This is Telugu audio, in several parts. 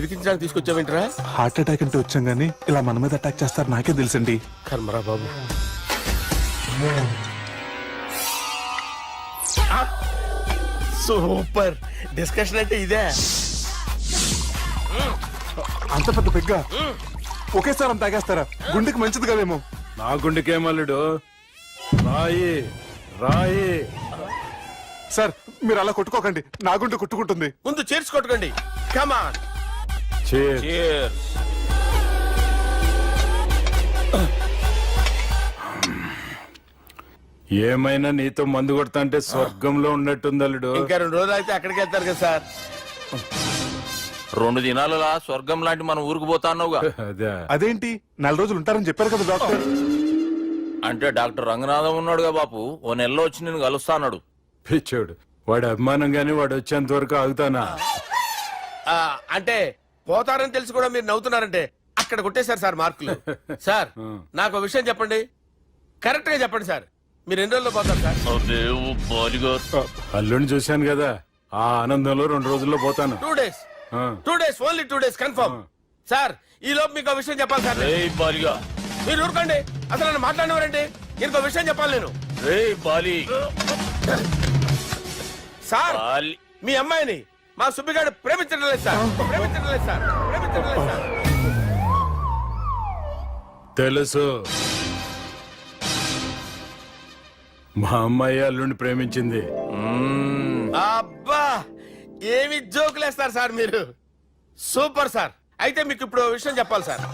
ఇరికించడానికి తీసుకొచ్చావేంట్రా? హార్ట్ అటాక్ అంటే వచ్చాం గానీ ఇలా మన మీద అటాక్ చేస్తారు నాకే తెలుసండి. కర్మరా బాబు. సూపర్ డిస్కషన్ అంటే ఇదే. అంత పెద్ద పెగ్గ ఒకేసారి అంత తాగేస్తారా? గుండెకి మంచిది కదేమో. నా గుండెకేమల్లుడు రాయి రాయి. సార్ మీరు అలా కొట్టుకోకండి, నా గుండె కొట్టుకుంటుంది. ముందు చేర్చి కొట్టుకోండి. కమాన్. ఏమైనా నీతో మందు కొడతా అంటే స్వర్గంలో ఉన్నట్టుంది అల్లుడు. ఇంకా 2 రోజులు అయితే అక్కడికి వెళ్తారు కదా సార్. 2 దినాలలా స్వర్గం లాంటి మన ఊరికి పోతాన్నావుగా. అదే అదేంటి 4 రోజులు ఉంటారని చెప్పారు కదా డాక్టర్. అంటే డాక్టర్ రంగనాథం ఉన్నాడుగా బాపు, ఓ నెలలో వచ్చి నేను కలుస్తాన్నాడు. పిచ్చోడు వాడి అభిమానం గాని వాడు వచ్చేంత వరకు ఆగుతానా? అంటే పోతారని తెలిసి కూడా మీరు నవ్వుతున్నారంటే అక్కడ కొట్టేశారు సార్ మార్కులు. సార్ నాకు ఒక విషయం చెప్పండి, కరెక్ట్ గా చెప్పండి సార్. మీరు ఎన్ని రోజుల్లో పోతారు సార్? అల్లుడిని చూశాను కదా, ఆ ఆనందంలో 2 రోజుల్లో పోతాను. 2 days. 2 days, only 2 days confirm. Sir ఈ లోపు మీకు విషయం చెప్పాలి సార్. మీరు ఊరుకోండి, అసలు నన్ను మాట్లాడినవారండి. ఇంకో విషయం చెప్పాలి నేను. సార్ మీ అమ్మాయిని మా సుబ్బిగాడు ప్రేమించడం లేదు సార్. ప్రేమించడం లేదు సార్. ప్రేమించడం లేదు సార్. తెలుసు, మా అమ్మాయి అల్లుడిని ప్రేమించింది. అబ్బా ఏమి జోకులేస్తారు సార్ మీరు. Super sir. అయితే మీకు ఇప్పుడు ఓ విషయం చెప్పాలి సార్.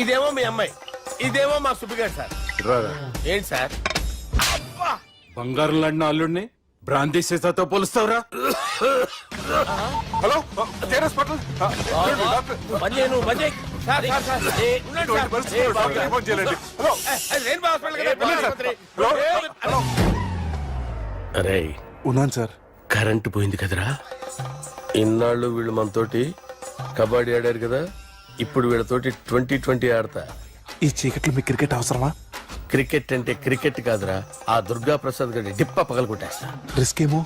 ఇదేమో మీ అమ్మాయి, ఇదేమో మా సుబ్బిగాడు సార్. రారా. ఏంటి సార్? అబ్బా బంగారం లాంటి అల్లుడిని భ్రాంతి సీతతో పోలుస్తావురా? Hello hospital. అరే ఉన్నాను సార్. కరెంటు పోయింది కదరా. ఇన్నాళ్ళు వీళ్ళు మనతోటి కబడ్డీ ఆడారు కదా, ఇప్పుడు వీళ్ళతోటి 2020 ఆడతా. ఈ చీకట్లో మీకు క్రికెట్ అవసరమా? క్రికెట్ అంటే క్రికెట్ కాదురా, ఆ దుర్గా ప్రసాద్ గారి డిప్ప పగల కొట్టేస్తా. రిస్క్ ఏమో.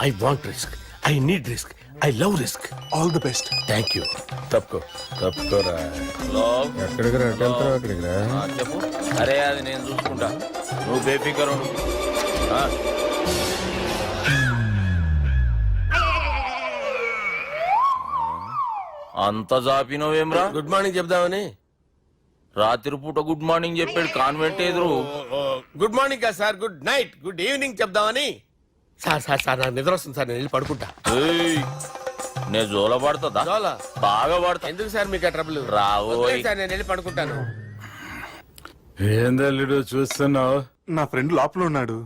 I want risk, I need risk, I love risk. All the best. Thank you. తప్పుకోరా. ఎక్కడికి రా? అక్కడికి రా. చెప్పు. అరే అది నేను చూసుకుంటా, నువ్వు బేఫికర్ ఉండు. అంత జాపినవేమ్రా? గుడ్ మార్నింగ్ చెప్దామని. రాత్రి పూట గుడ్ మార్నింగ్ చెప్పాడు కాన్వెంట్ ఎదురు. గుడ్ మార్నింగ్ కాదు sir, good night, good evening చెప్దామని. సార్ సార్ సార్ నాకు నిద్ర వస్తుంది సార్, నేను వెళ్ళి పడుకుంటా. నేను జోల పడుతుందా? జోలా? బాగా పడతా. ఎందుకు సార్ మీకు ఆ ట్రబుల్? రావోయ్ సార్ నేను వెళ్ళి పడుకుంటాను. ఏందల్లుడు చూస్తున్నావు? నా ఫ్రెండ్ లోపల ఉన్నాడు.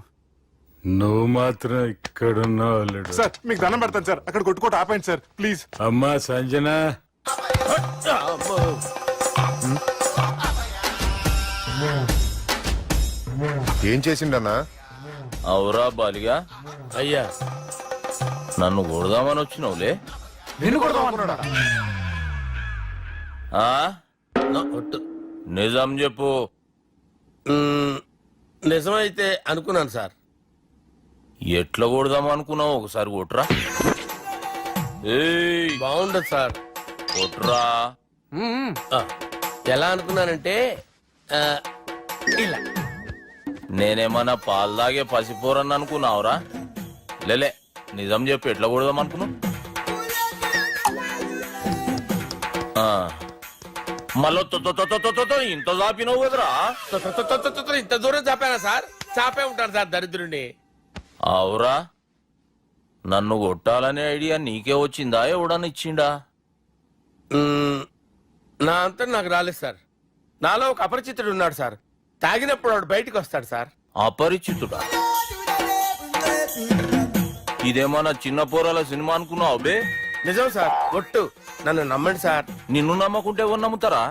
నువ్వు మాత్రం ఇక్కడున్నావు అల్లుడు. సార్ మీకు దండం పెడతాను సార్, అక్కడ కొట్టుకోట ఆపండి సార్ ప్లీజ్. అమ్మా సంజన, ఏం చేసిండన్నా? అవురా బాలిగా, అయ్యా నన్ను కొడదామని వచ్చినావులే. నిజం చెప్పు. నిజమైతే అనుకున్నాను సార్. ఎట్లా కొడదాం అనుకున్నావు? ఒకసారి కొట్రా. బాగుండదు సార్. కొట్రా. ఎలా అనుకున్నానంటే ఇలా. నేనేమన్నా పాలు తాగే పసిపోరని అనుకున్నావురా? లేలే, నిజం చెప్పు, ఎట్లా కొడదాం అనుకున్నావు? మళ్ళీ ఇంత చాపినావు కదరా? ఇంత దూరం చాపానా సార్? చాపే ఉంటాను సార్ దరిద్రుడిని. అవురా, నన్ను కొట్టాలనే ఐడియా నీకే వచ్చిందా? ఎవడన్నా ఇచ్చిండా? నా అంతా నాకు రాలేదు సార్. నాలో ఒక అపరిచితుడు ఉన్నాడు సార్. తాగినప్పుడు వాడు బయటకు వస్తాడు సార్. అపరిచితుడా? ఇదేమన్నా చిన్న పోరాల సినిమా అనుకున్నావు బే? నిజం సార్, ఒట్టు, నన్ను నమ్మండి సార్. నిన్ను నమ్మకుంటే ఎవరు నమ్ముతారా?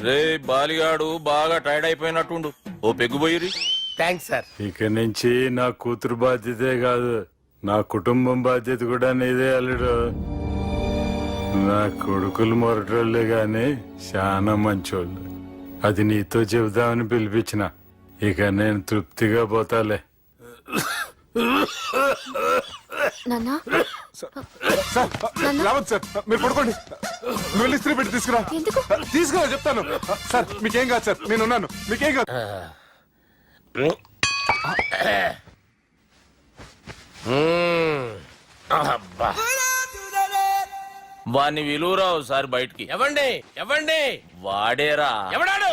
రే బాలిగాడు బాగా టైర్డ్ అయిపోయినట్టుండు, ఓ పెగ్గుబోయిరి. Thanks sir. ఇక నుంచి నా కూతురు బాధ్యతే కాదు, నా కుటుంబం బాధ్యత కూడా నీదే అల్లుడు. నా కొడుకులు మొరటోళ్ళే గాని చాలా మంచోళ్ళు. అది నీతో చెబుదామని పిలిపించిన. ఇక నేను తృప్తిగా పోతాలే. నాన్నా సార్ లేవద్దు సార్, మీరు పడుకోండి. నువ్వు వెళ్ళి ఇస్త్రీ పెట్టి తీసుకురా. ఎందుకు? తీసుకురా చెప్తాను. సార్ మీకేం కాదు సార్, నేను ఉన్నాను, మీకేం కాదు. అబ్బా. వాణ్ణి విలువరా ఒకసారి బయటికి. ఎవండి ఎవండి వాడేరా ఎవడాడు?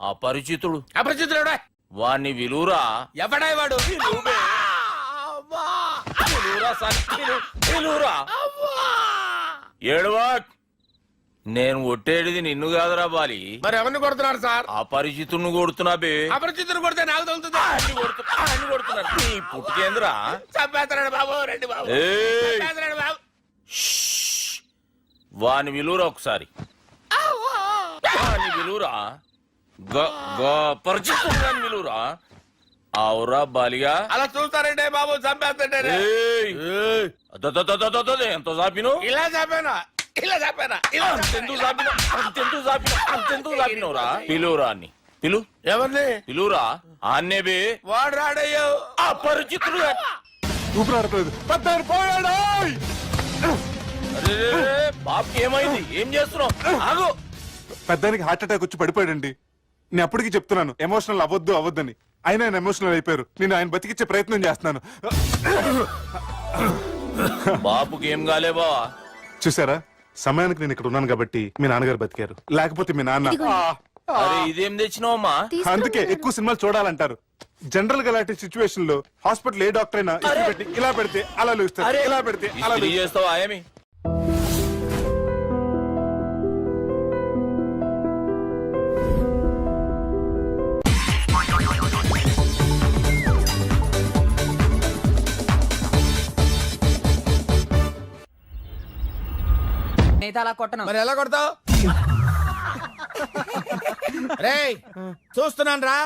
అపరిచితుడు. అపరిచితుడా? వాణ్ణి విలువరా. ఎవడా వాడు? విలువరా సార్, విలువరా. ఏడవా. నేను ఒట్టేడిది నిన్ను కాదురా బాలి, మరి ఎవరిని కొడుతున్నారు సార్? అపరిచితుడిని కొడుతున్నా బే. అపరిచితుడు కొడితే నాకు తగులుతుంది. అన్ని కొడుతున్నారు. నీ పుట్టుకేంద్రా. చంపేస్తాడు బాబు, రండి బాబు. ఏయ్. చంపేస్తాడు బాబు. వాని విలువరా ఒకసారి. వాని విలువరా. పరిచితుడు అని విలువరా. అవురా బాలిగా. అలా చూస్తారంటే బాబు, చంపేస్తాడే. ఏయ్. ఎంత చాపిను. ఇలా చంపానా, ఇలా చంపానా, ఇలా అంతెందుకు చాపిను, అంతెందుకు చాపిను, అంతెందుకు చాపినవురా. పిలువురా అన్ని పిలు. ఎవరిని? పిలువురా. ఆన్నే బే. వాడు రాడయ్యో. అపరిచితుడు. ఊపిరాడట్లేదు. పెద్ద ఆయన పోయాడు. అరే బాబుకి ఏమైంది? ఏం చేస్తున్నావు? ఆగు. పెద్దానికి హార్ట్ అటాక్ వచ్చి పడిపోయాడండి. నేను అప్పటికి చెప్తున్నాను ఎమోషనల్ అవ్వద్దని, అయినా ఆయన ఎమోషనల్ అయిపోయారు. నేను ఆయన బతికిచ్చే ప్రయత్నం చేస్తున్నాను. బాబుకి ఏం కాలే బావా. చూసారా, సమయానికి నేను ఇక్కడ ఉన్నాను కాబట్టి మీ నాన్నగారు బతికారు, లేకపోతే మీ నాన్న. అరే ఇదేం తెచ్చినావమ్మా? అందుకే ఎక్కువ సినిమాలు చూడాలంటారు. జనరల్ గా అలాంటి సిచ్యువేషన్ లో హాస్పిటల్ ఏ డాక్టర్ అయినా ఇస్త్రీ పెట్టి ఇలా పెడితే అలా లూస్తారు, ఇలా పెడితే అలా ఇస్త్రీ చేస్తావా ఏమి? అలా కొట్టను. మరి ఎలా కొడతావు? రేయ్ చూస్తున్నాను రా,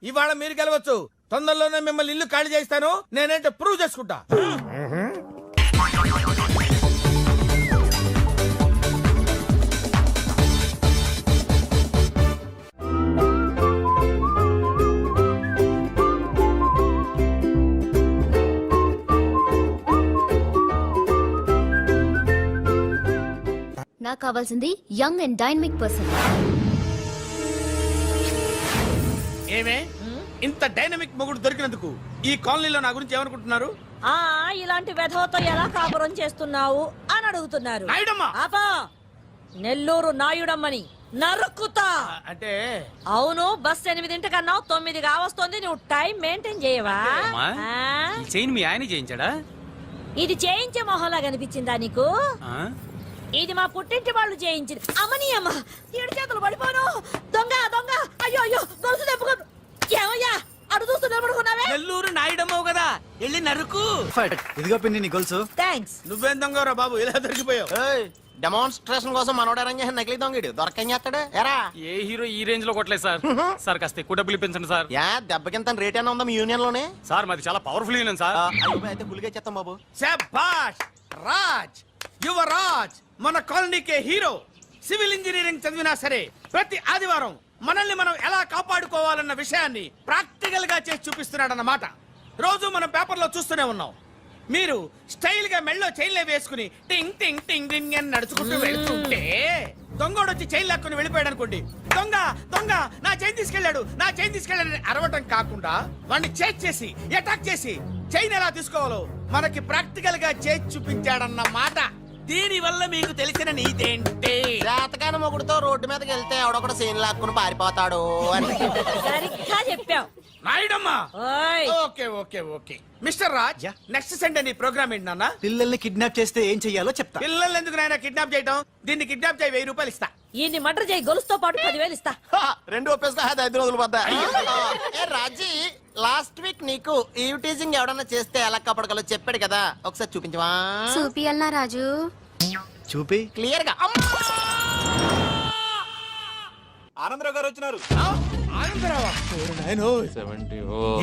ఇవాళ మీరు గెలవచ్చు. తొందరలోనే మిమ్మల్ని ఇల్లు ఖాళీ చేస్తాను. నేనేంటో ప్రూవ్ చేసుకుంటా. నాకు కావాల్సింది యంగ్ అండ్ డైనమిక్ పర్సన్. ఏమే ఇంత డైనమిక్ మొగుడు దొరికినందుకు ఈ కాలనీలో నా గురించి ఏమనుకుంటున్నారు? ఆ ఇలాంటి వెధవతో ఎలా కాపురం చేస్తున్నావు అని అడుగుతున్నారు. నాయుడమ్మ. ఆపా, నెల్లూరు నాయుడమ్మని నరుక్కుతా. అంటే అవును, బస్ 8:00 9 కావస్తుంది. నువ్వు టైం మెయింటైన్ చేయవా? చైన్ మీ ఆయన చేయించాడా? ఇది చేయించే మొహంలా కనిపించిందా నీకు? ఇది మా పుట్టింటి వాళ్ళు చేయించింది. అమ్మని అమ్మ, 7 చేతులు పడిపోను. దొంగ దొంగ, అయ్యో అయ్యో, గొలుసు తెప్పుకోను. ఏమయ్యా అడు చూస్తూ నిలబడుకున్నావే? నెల్లూరు నాయుడమ్మవు కదా, వెళ్ళి నరుకు. ఇదిగో పిన్ని నీ గొలుసు. థ్యాంక్స్. నువ్వేం దొంగరా బాబు, ఇలా దొరికిపోయావు? డెమాన్స్ట్రేషన్ కోసం మనోడు అరేంజ్ చేసిన నకిలీ దొంగడు దొరకని చేస్తాడు. ఎరా ఏ హీరో ఈ రేంజ్ లో కొట్టలేదు సార్. సార్ కాస్త ఎక్కువ డబ్బులు ఇప్పించండి సార్. యా దెబ్బకింత రేట్ అయినా ఉందా మీ యూనియన్ లోనే? సార్ మాది చాలా పవర్ఫుల్ యూనియన్ సార్. అయితే గులిగా చేస్తాం బాబు. శభాష్ రాజ్, యువరాజ్, మన కాలనీకే హీరో. సివిల్ ఇంజనీరింగ్ చదివినా సరే ప్రతి ఆదివారం మనల్ని మనం ఎలా కాపాడుకోవాలన్న విషయాన్ని ప్రాక్టికల్ గా చేసి చూపిస్తున్నాడన్నమాట. రోజు మనం పేపర్లో చూస్తూనే ఉన్నాం. మీరు స్టైల్ గా మెళ్ళో చైన్లే వేసుకుని టింగ్ టింగ్ టింగ్ టింగ్ అని నడుచుకుంటూ వెళ్తుంటే దొంగోడు వచ్చి చైన్ లాక్కుని వెళ్ళిపోయాడు అనుకోండి. దొంగ దొంగ నా చైన్ తీసుకెళ్లాడు, నా చైన్ తీసుకెళ్లాడని అరవటం కాకుండా వాడిని చేజ్ చేసి అటాక్ చేసి చైన్ ఎలా తీసుకోవాలో మనకి ప్రాక్టికల్ గా చేసి చూపించాడన్న మాట. దీని వల్ల మీకు తెలిసిన నీతేంటి? జాతకాన మొగుడుతో రోడ్డు మీదకి వెళ్తే ఎవడొకడు సీన్ లాక్కుని పారిపోతాడు అని. సరిగ్గా చెప్పావు నాయుడమ్మా. ఓయ్. Okay okay okay mister Raj, next Sunday నీ ప్రోగ్రామ్ ఏంటి నాన్న? పిల్లల్ని కిడ్నాప్ చేస్తే ఏం చెయ్యాలో చెప్తా. పిల్లల్ని ఎందుకు నాయన కిడ్నాప్ చేయటం? దీన్ని కిడ్నాప్ చేయి, 1000 రూపాయలు ఇస్తా. ఈయన్ని మర్డర్ చేయి, గొలుసుతో పాటు 10,000 ఇస్తా. 2 ఒప్పేస్తా, 5 రోజులు పడ్డా. రాజీ, లాస్ట్ వీక్ నీకు ఈ టీజింగ్ ఎవడన్నా చేస్తే ఎలా కాపాడగలో చెప్పాడు కదా, ఒకసారి చూపించవా? చూపియల్నా రాజు? చూపి క్లియర్ గా. ఆనందరావు గారు వచ్చినారు. ఆనందరావా?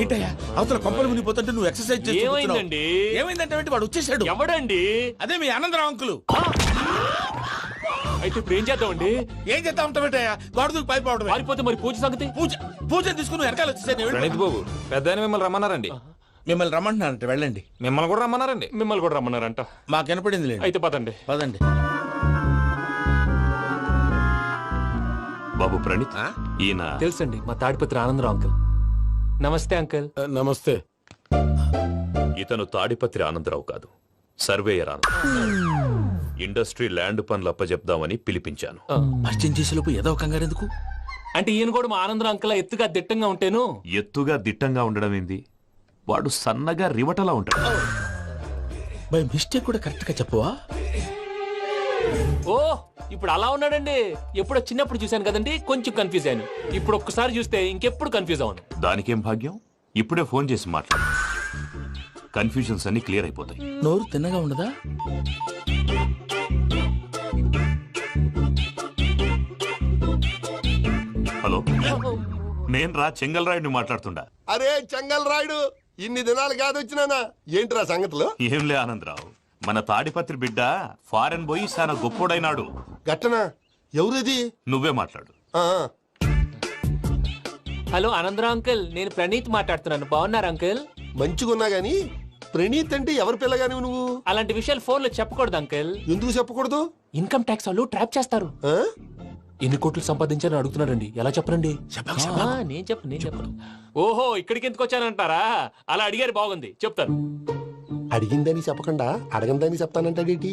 ఏంటయ్యా అవతల కొంపలు మునిగిపోతుంటే నువ్వు ఎక్సర్సైజ్ చేస్తూ ఏమైందండి? ఏమైందంటే వాడు వచ్చేసాడు. ఎవడండి? అదే మీ ఆనందరావు అంకులు. అయితే ఇప్పుడు ఏం చేద్దామండి? ఏం చేస్తా ఉంటావేటయ్యా, గోడ దూకి పైపోవడం. పారిపోతే మరి పూజ సంగతి? పూజ తీసుకుని వెనకాల వచ్చేసాడు. ప్రణీత్ బాబు, పెద్ద ఆయన మిమ్మల్ని రమ్మన్నారండి. మిమ్మల్ని రమ్మంటున్నారంట వెళ్ళండి. మిమ్మల్ని కూడా రమ్మన్నారండి. మిమ్మల్ని కూడా రమ్మన్నారంట. మాకు వినపడింది లేండి. అయితే పదండి. పదండి. బాబు ప్రణీత్, ఈయన తెలుసండి, మా తాడిపత్రి ఆనందరావు అంకుల్. నమస్తే అంకుల్. నమస్తే. ఇతను తాడిపత్రి ఆనందరావు కాదు, సర్వేయర్ ఆనందరావు. ఇండస్ట్రీ ల్యాండ్ పనులు అప్పజెప్దామని పిలిపించాను. పరిచయం చేసేలోపు ఏదో కంగారు ఎందుకు? అంటే ఈయన కూడా మా ఆనందరావు అంకుల్ ఎత్తుగా దిట్టంగా ఉంటాను. ఎత్తుగా దిట్టంగా ఉండడం ఏంది, వాడు సన్నగా రివటలా ఉంటాడు. బై మిస్టేక్ కూడా కరెక్ట్ గా చెప్పవా? ఓ ఇప్పుడు అలా ఉన్నాడండి. ఎప్పుడో చిన్నప్పుడు చూశాను కదండి, కొంచెం కన్ఫ్యూజ్ అయ్యాను. ఇప్పుడు ఒక్కసారి చూస్తే ఇంకెప్పుడు కన్ఫ్యూజ్ అవ్వను. దానికేం భాగ్యం, ఇప్పుడే ఫోన్ చేసి మాట్లాడు. కన్ఫ్యూజన్స్ అన్ని క్లియర్ అయిపోతాయి. నోరు తిన్నగా ఉండదా? హలో, నేను రా చెంగల్ రాయుడిని మాట్లాడుతుండా. అరే చెంగల్ రాయుడు, ఇన్ని దినాలు కాదు వచ్చినానా? ఏంట్రా సంగతులు? ఏంలే ఆనందరావు, మన తాడిపత్రి బిడ్డ ఫారెన్ పోయి చాలా గొప్పోడైనాడు. గట్టనా? ఎవరిది? నువ్వే మాట్లాడు. ఆ, హలో ఆనందరావు అంకుల్, నేను ప్రణీత్ మాట్లాడుతున్నాను. బాగున్నారు అంకుల్? మంచిగున్నా గాని ప్రణీత్ అంటే ఎవరి పిల్లగాని నువ్వు? అలాంటి విషయాలు ఫోన్ లో చెప్పకూడదు అంకుల్. ఎందుకు చెప్పకూడదు? ఇన్కమ్ ట్యాక్స్ వాళ్ళు ట్రాప్ చేస్తారు. ఆ? ఎన్ని కోట్లు సంపాదించాలని అడుగుతున్నారండి. ఎలా చెప్పరండి? నేను చెప్పను. ఓహో, ఇక్కడికి ఎందుకు వచ్చానంటారా? అలా అడిగారు, బాగుంది, చెప్తాను. అడిగిందని చెప్పకుండా అడగందని చెప్తానంటాడేటి?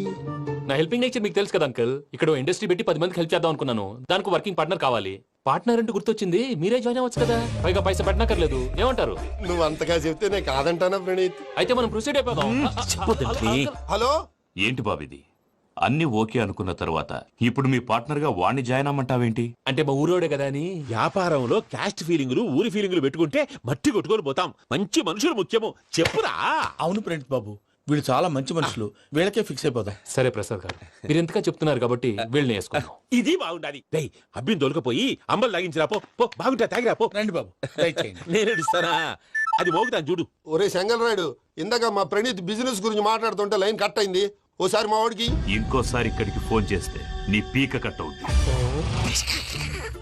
నా హెల్పింగ్ నేచర్ మీకు తెలుసు కదా అంకుల్. ఇక్కడ ఇండస్ట్రీ పెట్టి 10 మందికి హెల్ప్ చేద్దాం అనుకున్నాను. దానికి వర్కింగ్ పార్ట్నర్ కావాలి. పార్ట్నర్ అంటే గుర్తొచ్చింది, మీరే జాయిన్ అవ్వచ్చు కదా. పైగా పైసా పెట్టనక్కర్లేదు. ఏమంటారు? నువ్వు అంతగా చెప్తే నేను కాదంటానా ప్రణీత్? అయితే మనం ప్రొసీడ్ అయిపోదాం. హలో, ఏంటి బాబిది, అన్ని ఓకే అనుకున్న తర్వాత ఇప్పుడు మీ పార్ట్నర్ గా వాణ్ణి జాయిన్ అమ్మంటావేంటి? అంటే మా ఊరోడే కదా అని. వ్యాపారంలో క్యాస్ట్ ఫీలింగులు, ఊరి ఫీలింగులు పెట్టుకుంటే మట్టి కొట్టుకొని పోతాం. మంచి మనుషులు ముఖ్యము. చెప్పురా. అవును ప్రణీత్ బాబు, వీళ్ళు చాలా మంచి మనుషులు. వీళ్ళకే ఫిక్స్ అయిపోదాం. సరే ప్రసాద్ గారు, మీరు ఎంతగా చెప్తున్నారు కాబట్టి వీళ్ళని వేసుకుందాం. ఇది బాగుండాలి. డై అబ్బిని దొలకపోయి అంబలు లాగించిరా పో. పో బాగుంటా, తాగిరా పో. రండి బాబు, దయచేయండి. నేను ఇస్తానా? అది మోగుతాను చూడు. ఒరే చెంగల్ రాయుడు, ఇందాక మా ప్రణీత్ బిజినెస్ గురించి మాట్లాడుతుంటే లైన్ కట్ అయింది. ఓసారి మా వాడికి ఇంకోసారి ఇక్కడికి ఫోన్ చేస్తే నీ పీక కట్ అవుద్ది.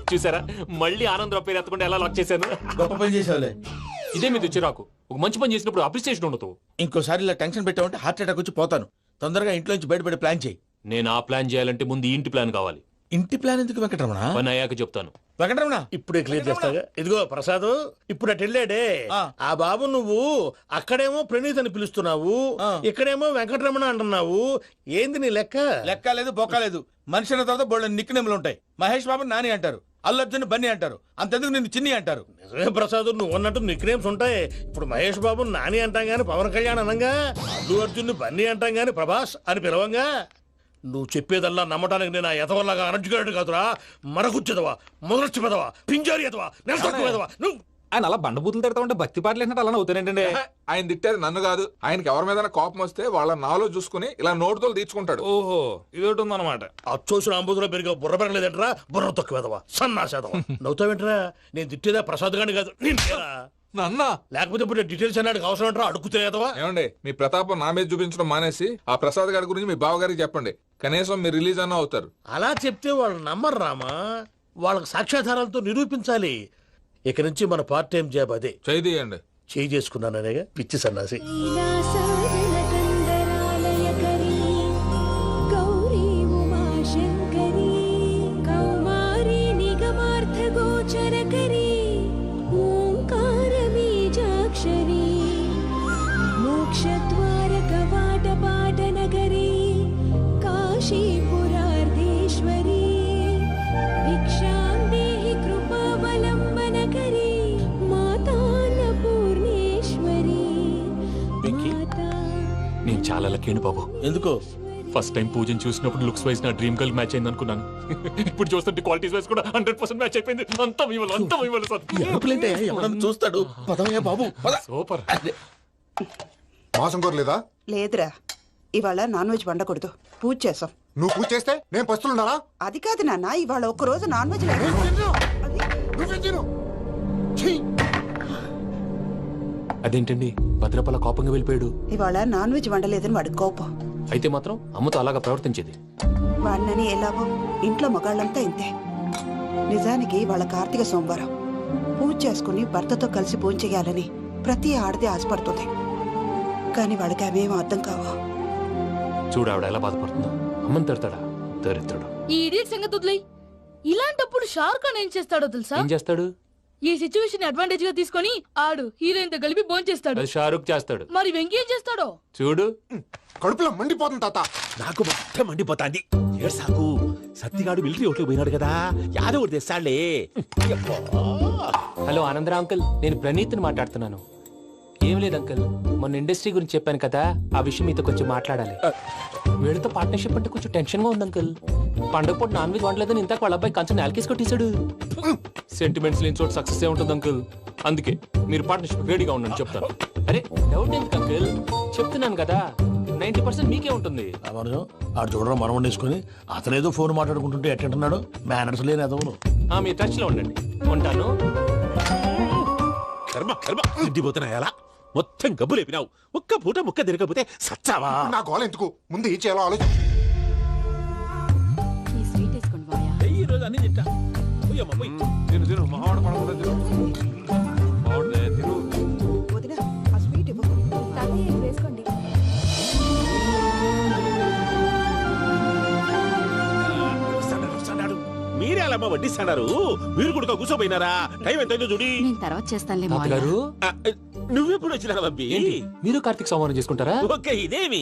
చూసారా, మళ్ళీ ఆనందరావు పేరు ఎత్తకుండా ఎలా లాక్ చేశాను. గొప్ప పని చేసేవాళ్ళే. ఇదే మీద చిరాకు. ఒక మంచి పని చేసినప్పుడు అప్రిసియేషన్ ఉండదు. ఇంకోసారి ఇలా టెన్షన్ పెట్టామంటే హార్ట్ అటాక్ వచ్చి పోతాను. తొందరగా ఇంట్లో నుంచి బయటపడే ప్లాన్ చేయి. నేను ఆ ప్లాన్ చేయాలంటే ముందు ఈ ఇంటి ప్లాన్ కావాలి. ఇంటి ప్లాన్ ఎందుకు వెంకటరమణ? పని అయ్యాక చెప్తాను. వెంకటరమణ ఇప్పుడే క్లియర్ చేస్తాగా. ఇదిగో ప్రసాద్, ఇప్పుడు అటు వెళ్ళాడే ఆ బాబు, నువ్వు అక్కడేమో ప్రణీత్ అని పిలుస్తున్నావు, ఇక్కడేమో వెంకటరమణ అంటున్నావు. ఏంది నీ లెక్క? లెక్క లేదు, బొక్క లేదు. మనిషి అన్న తర్వాత బోళ్ళ నిక్నెములు ఉంటాయి. మహేష్ బాబు నాని అంటారు, అల్లు అర్జున్ బన్నీ అంటారు, అంతెందుకు నిన్ను చిన్ని అంటారు. నిజమే ప్రసాద్, నువ్వు అన్నట్టు నిక్నేమ్స్ ఉంటాయి. ఇప్పుడు మహేష్ బాబు నాని అంటాం గాని పవన్ కళ్యాణ్ అనంగా, అల్లు అర్జున్ బన్నీ అంటాం గాని ప్రభాస్ అని పిలవంగా. నువ్వు చెప్పేదల్లా నమ్మటానికి నేను ఎతవల్లాగా అనర్జుకేటెడ్ కాదురా. మరగుచ్చదవా, మొదలచ్చి పెదవా, పింజారి ఎదవా, నెలసొక్కుదవా నువ్వు. ఆయన అలా బండబూతులు తిడతా ఉంటే భక్తి పాటలు ఏంటంటే అలా అవుతానంటే. ఆయన తిట్టేది నన్ను కాదు, ఆయనకి ఎవరి మీద కోపం వస్తే వాళ్ళ నాలో చూసుకుని ఇలా నోటుతో తీర్చుకుంటాడు. ఓహో, ఇదొకటి ఉందన్నమాట. అచ్చోసిన అంబుధులో పెరిగే బుర్ర పెరగలేదంటరా, బుర్ర తొక్కువేదవా, సన్నాసేదవా. నవ్వుతావేంట్రా? నేను తిట్టేదా ప్రసాద్ గాని కాదు, నన్నా. లేకపోతే ఇప్పుడు డీటెయిల్స్ అన్నాడు అవసరం అంటారా? అడుగుతాయేదవా. ఏమండి, మీ ప్రతాపం నా మీద చూపించడం మానేసి ఆ ప్రసాద్ గారి గురించి మీ బావగారికి చెప్పండి. కనీసం మీరు రిలీజ్ అన్న అవుతారు. అలా చెప్తే వాళ్ళు నమ్మరు రామా. వాళ్ళకి సాక్ష్యాధారాలతో నిరూపించాలి. ఇక నుంచి మన పార్ట్ టైం జాబ్ అదే. చేయండి. చేయి చేసుకున్నాననేగా పిచ్చి సన్నాసి. నేను చాలా లక్కీని బాబు. ఎందుకో? ఫస్ట్ టైం పూజను చూసినప్పుడు లుక్స్ వైజ్ నా డ్రీమ్ గర్ల్ మ్యాచ్ అయింది అనుకున్నాను. ఇప్పుడు చూస్తుంటే క్వాలిటీస్ వైజ్ కూడా 100% మ్యాచ్ అయిపోయింది. అంతా ఇవ్వాలి సార్. ఎవడన్నా చూస్తాడు. పదవయ్యా బాబు, పద. సూపర్. మాసం కోరలేదా? లేదురా, ఇవాళ నాన్ వెజ్ వండకూడదు. పూజ చేసాం. నువ్వు పూజ చేస్తే నేను పస్తులున్నారా? అది కాదు నాన్న, ఇవాళ ఒక్కరోజు నాన్ వెజ్ లేదు. అదేంటండి, భద్రపల కోపంగా వెళ్ళిపోయాడు. ఇవాళ నాన్ వెజ్ వండలేదని వాడి కోపం. అయితే మాత్రం అమ్మతో అలాగా ప్రవర్తించేది. వాడినని ఎలాగో ఇంట్లో మగాళ్ళంతా ఇంతే. నిజానికి వాళ్ళ కార్తీక సోమవారం పూజ చేసుకుని భర్తతో కలిసి పూజ చేయాలని ప్రతి ఆడది ఆశపడుతుంది. కానీ వాళ్ళకి అవేం అర్థం కావు. చూడు ఆవిడ ఎలా బాధపడుతుందో. అమ్మని తిడతాడా దరిద్రుడు. ఈ ఇడియట్ సంగతి వదిలేయ్. ఇలాంటప్పుడు షారుఖ్ ఖాన్ ఏం చేస్తాడో తెలుసా? ఏం చేస్తాడు? ఈ సిచ్యువేషన్ అడ్వాంటేజ్ గా తీసుకొని ఆడు హీరోయిన్ తో కలిపి బోన్ చేస్తాడు. అది షారుఖ్ చేస్తాడు. మరి వెంకీ ఏం చేస్తాడో చూడు. కడుపులో మండిపోతుంది తాత. నాకు మొత్తం మండిపోతాంది. ఏడ్సాకు సత్తిగాడు మిలిటరీ ఒకటి పోయినాడు కదా, యాదవ్ ఒకటి తెస్తాడులే. హలో ఆనందరా అంకుల్, నేను ప్రణీత్ని మాట్లాడుతున్నాను. ఏం లేదు అంకుల్, మొన్న ఇండస్ట్రీ గురించి చెప్పాను కదా, ఆ విషయం మీతో కొంచెం మాట్లాడాలి. వీడితో పార్ట్నర్షిప్ అంటే కొంచెం టెన్షన్ గా ఉంది అంకుల్. పండగ పూట నాన్ వెజ్ వండలేదని ఇంతకు వాళ్ళ అబ్బాయి కంచెం నేలకేసి కొట్టేశాడు. సెంటిమెంట్స్ లేని చోట సక్సెస్ ఏ ఉంటుంది అంకుల్. అందుకే మీరు పార్ట్నర్షిప్ రెడీగా ఉండండి చెప్తాను. అరే డౌట్ ఎందుకు అంకుల్, చెప్తున్నాను కదా 90% మీకే ఉంటుంది. ఆడు చూడడం మనం వండేసుకుని అతనేదో ఫోన్ మాట్లాడుకుంటుంటే ఎట్టంటున్నాడు. మేనర్స్ లేని అదవును. మీ టచ్ లో ఉండండి. ఉంటాను. కర్మ కర్మ తిండిపోతున్నా ఎలా మొత్తం గబ్బు లేపినావు. ఒక్క పూట ముక్క తిరగకపోతే సచ్చావా? నా గోల ఎందుకు, ముందు ఏం చేయాలో ఆలోచన. ఈ రోజు అన్ని తింటా. పోయమ్మ, పోయ్. తిను తిను, మావాడు పడకుండా తిను. మావాడిదే తిను. వదినా, ఆ స్వీట్ ఇవ్వకు. వేసుకోండి. వస్తాడు. మీరే అలా వడ్డిస్తాడారు. మీరు కూడా కూర్చోపోయినారా? టైం ఎంతైందో చూడి. నేను తర్వాత చేస్తానులే తాతగారు నువ్వెప్పుడు వచ్చినా అబ్బి? మీరు కార్తీక్ సంహారం చేసుకుంటారా? ఓకే, ఇదేమి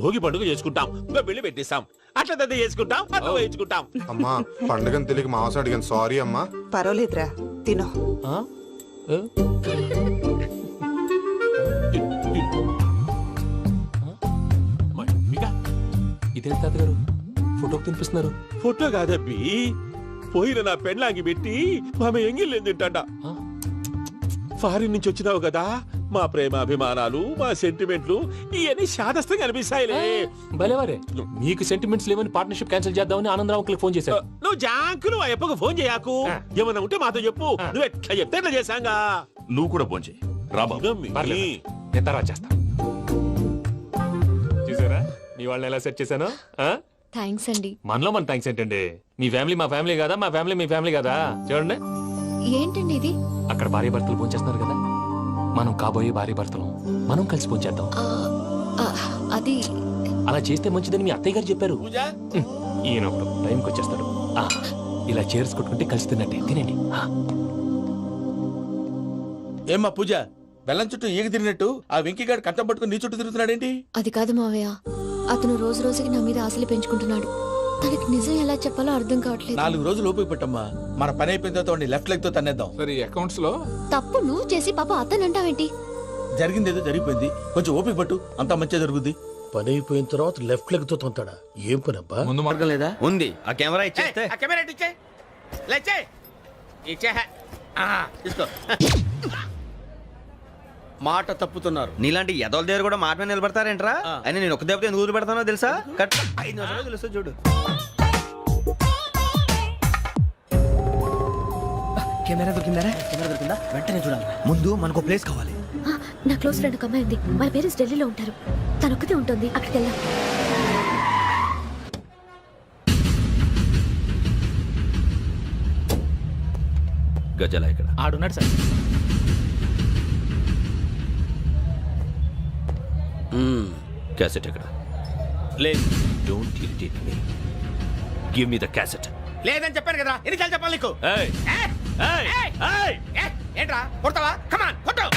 భోగి పండుగ చేసుకుంటాం, ఇంకా పెళ్లి పెట్టేస్తాం, అట్లా దద్ద చేసుకుంటాం, అట్లా వేయించుకుంటాం. అమ్మా పండుగని తెలియక మావస అడిగాను, సారీ అమ్మా. పర్వాలేదురా, తినో. ఆ? ఏ? ఇదేంటి తాతగారు ఫోటోకి తినిపిస్తున్నారు? ఫోటో కాదబ్బి, పోయిన నా పెళ్ళాంగి పెట్టి ఆమె ఎంగిల్లేం తింటాడ. ఫారిన్ నుంచి వచ్చినావు కదా, మా ప్రేమ అభిమానాలు, మా సెంటిమెంట్లు ఇవన్నీ శాదస్తంగా అనిపిస్తాయిలే. భలేవారే, మీకు సెంటిమెంట్స్ లేవని పార్ట్నర్షిప్ క్యాన్సిల్ చేద్దామని ఆనందరావు అంకుల్ ఫోన్ చేశారు. నువ్వు జాంకులు ఆ ఎప్పకు ఫోన్ చేయకు. ఏమన్నా ఉంటే మాతో చెప్పు. నువ్వు ఎట్లా చెప్తే ఎట్లా చేశాంగా. నువ్వు కూడా ఫోన్ చేయి. రాబా పర్లేదు, నేను తర్వాత చేస్తా. చూసారా మీ వాళ్ళని ఎలా సెట్ చేశాను? థ్యాంక్స్ అండి. మనలో మన థ్యాంక్స్ ఏంటండి? మీ ఫ్యామిలీ మా ఫ్యామిలీ కదా, మా ఫ్యామిలీ మీ ఫ్యామిలీ కదా. చూడండి, ఏంటండి ఇది? అక్కడ భార్య భర్తలు ఫోన్ చేస్తున్నారు కదా, మనం కాబోయే భార్య భర్తలు మనం కలిసి ఫోన్ చేద్దాం. అది అలా చేస్తే మంచిదని మీ అత్తయ్య గారు చెప్పారు. ఈయన ఒకడు టైంకి వచ్చేస్తాడు. ఇలా చేర్స్ కొట్టుకుంటే కలిసి తిన్నట్టే. తినండి. ఏమ్మా పూజ, బెల్లం చుట్టూ ఈగ తిరిగినట్టు ఆ వెంకీగాడు కట్టం పట్టుకుని నీ చుట్టూ తిరుగుతున్నాడేంటి? అది కాదు మావయ్య, అతను రోజు రోజుకి నా మీద ఆశలు పెంచుకుంటున్నాడు. తనకి నిజం ఎలా చెప్పాలో అర్థం కావట్లేదు. 4 రోజులు ఓపిక పెట్టమ్మా, మన పని అయిపోయిన తర్వాత వాడిని లెఫ్ట్ లెగ్ తో తన్నేద్దాం. సరే అకౌంట్స్ లో తప్పు నువ్వు చేసి పాప అతను అంటావేంటి? జరిగింది ఏదో జరిగిపోయింది, కొంచెం ఓపిక పట్టు, అంతా మంచిగా జరుగుద్ది. పని అయిపోయిన తర్వాత లెఫ్ట్ లెగ్ తో తొంతాడా? ఏం పని అబ్బా? ముందు మార్గం లేదా? ఉంది. ఆ కెమెరా ఇచ్చేస్తే తీసుకో. మాట తప్పుతున్నారు. నీలాంటి ఎదల దగ్గర కూడా మాట మీద నిలబడతారేంట్రా? అయినా నేను ఒక దెబ్బతో ఎందుకు పెడతానో తెలుసా? కట్ 5 నిమిషాలు తెలుసు చూడు. కెమెరా దొరికిందా? వెంటనే చూడాలి. ముందు మనకు ప్లేస్ కావాలి. నా క్లోజ్ ఫ్రెండ్ ఒక అమ్మాయి ఉంది, వాళ్ళ పేరెంట్స్ ఢిల్లీలో ఉంటారు. తనొక్కతే ఉంటుంది, అక్కడికి వెళ్దాం. గజాల ఇక్కడ ఆడున్నాడు సార్. క్యాసెట్ ఎక్కడ? లేదు. Don't irritate me. Give me the cassette. లేదని చెప్పాను కదా, ఎన్నిసార్లు చెప్పాలి నీకు? ఏయ్ ఏయ్ ఏయ్ ఏంట్రా కొడతావా? కమాన్ కొట్టు.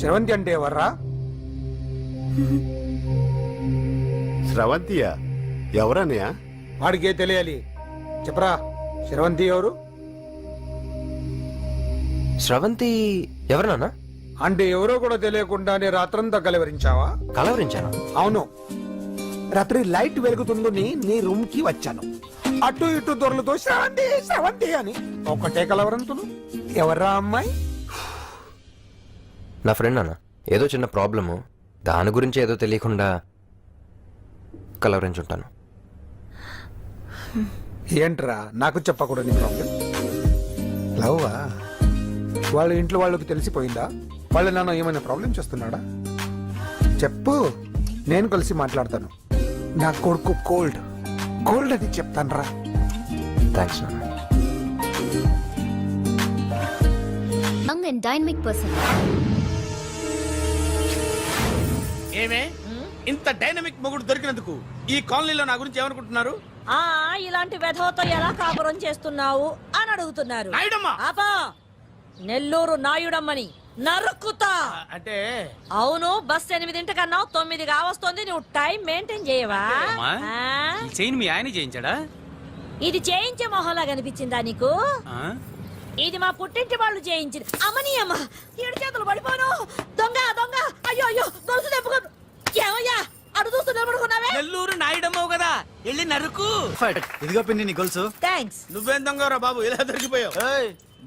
శ్రవంతి అంటే ఎవర్రా? స్రవంతియా? ఎవరన్నయ్యా? వాడికే తెలియాలి. చెప్పరా, శ్రవంతి ఎవరు? స్రవంతి ఎవరన్నా? అంటే ఎవరో కూడా తెలియకుండానే రాత్రంతా కలవరించావా? కలవరించాను. అవును, రాత్రి లైట్ వెలుగుతుందని నీ రూమ్ కి వచ్చాను. అటు ఇటు దొరలతో శ్రవంతి శ్రవంతి అని ఒకటే కలవరంతులు. ఎవర్రా అమ్మాయి? నా ఫ్రెండ్ అన్న, ఏదో చిన్న ప్రాబ్లము, దాని గురించి ఏదో తెలియకుండా కలవరించుంటాను. ఏంట్రా నాకు చెప్పకూడదు నీ ప్రాబ్లం? లవ్వా? వాళ్ళ ఇంట్లో వాళ్ళకి తెలిసిపోయిందా? వాళ్ళ నాన్న ఏమైనా ప్రాబ్లం చేస్తున్నాడా? చెప్పు, నేను కలిసి మాట్లాడతాను. నా కొడుకు కోల్డ్ కోల్డ్ అని చెప్తాను రా. థ్యాంక్స్ నాన్న. Young and dynamic person. ఏమే ఇంత డైనమిక్ మొగుడు దొరికినందుకు ఈ కాలనీలో నా గురించి ఏమనుకుంటున్నారు? ఆ ఇలాంటి వెధవతో ఎలా కాపురం చేస్తున్నావు అని అడుగుతున్నారు. నాయుడమ్మ! ఆపా! నెల్లూరు నాయుడమ్మని నరుక్కుతా. అంటే అవును, బస్ 8 9 కావస్తుంది. నువ్వు టైం మెయింటైన్ చేయవా? ఆ? చైన్ మీ ఆయన చేయించాడా? ఇది చేయించే మొహంలా కనిపించిందా నీకు? ఇది మా పుట్టింటి వాళ్ళు చేయించింది. అమ్మని అమ్మ, ఏడు చేతులు పడిపోను. దొంగ దొంగ, అయ్యో అయ్యో, గొలుసు తెప్పుకోను. ఏమయ్యా అడు చూస్తూ నిలబడుకున్నావే? నెల్లూరు నాయుడమ్మవు కదా, వెళ్ళి నరుకు. ఇదిగో పిన్ని నీ గొలుసు. థ్యాంక్స్. నువ్వేం దొంగరా బాబు, ఇలా దొరికిపోయావు?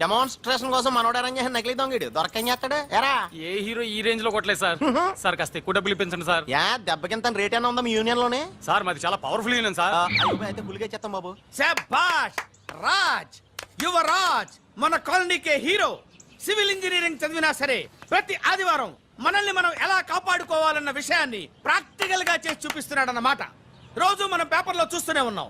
డెమాన్స్ట్రేషన్ కోసం మనోడు అరేంజ్ చేసిన నకిలీ దొంగడు దొరకం చేస్తాడు. ఎరా ఏ హీరో ఈ రేంజ్ లో కొట్టలేదు సార్. సార్ కాస్త ఎక్కువ డబ్బులు ఇప్పించండి సార్. యా దెబ్బకింత రేట్ అయినా ఉందా మీ యూనియన్ లోనే? సార్ మాది చాలా పవర్ఫుల్ యూనియన్ సార్. అయితే గులిగా చేస్తాం బాబు. శభాష్ రాజ్, యువరాజ్, మన కాలనీకే హీరో. సివిల్ ఇంజనీరింగ్ చదివినా సరే ప్రతి ఆదివారం మనల్ని మనం ఎలా కాపాడుకోవాలన్న విషయాన్ని ప్రాక్టికల్ గా చేసి చూపిస్తున్నాడన్నమాట. రోజు మనం పేపర్లో చూస్తూనే ఉన్నాం.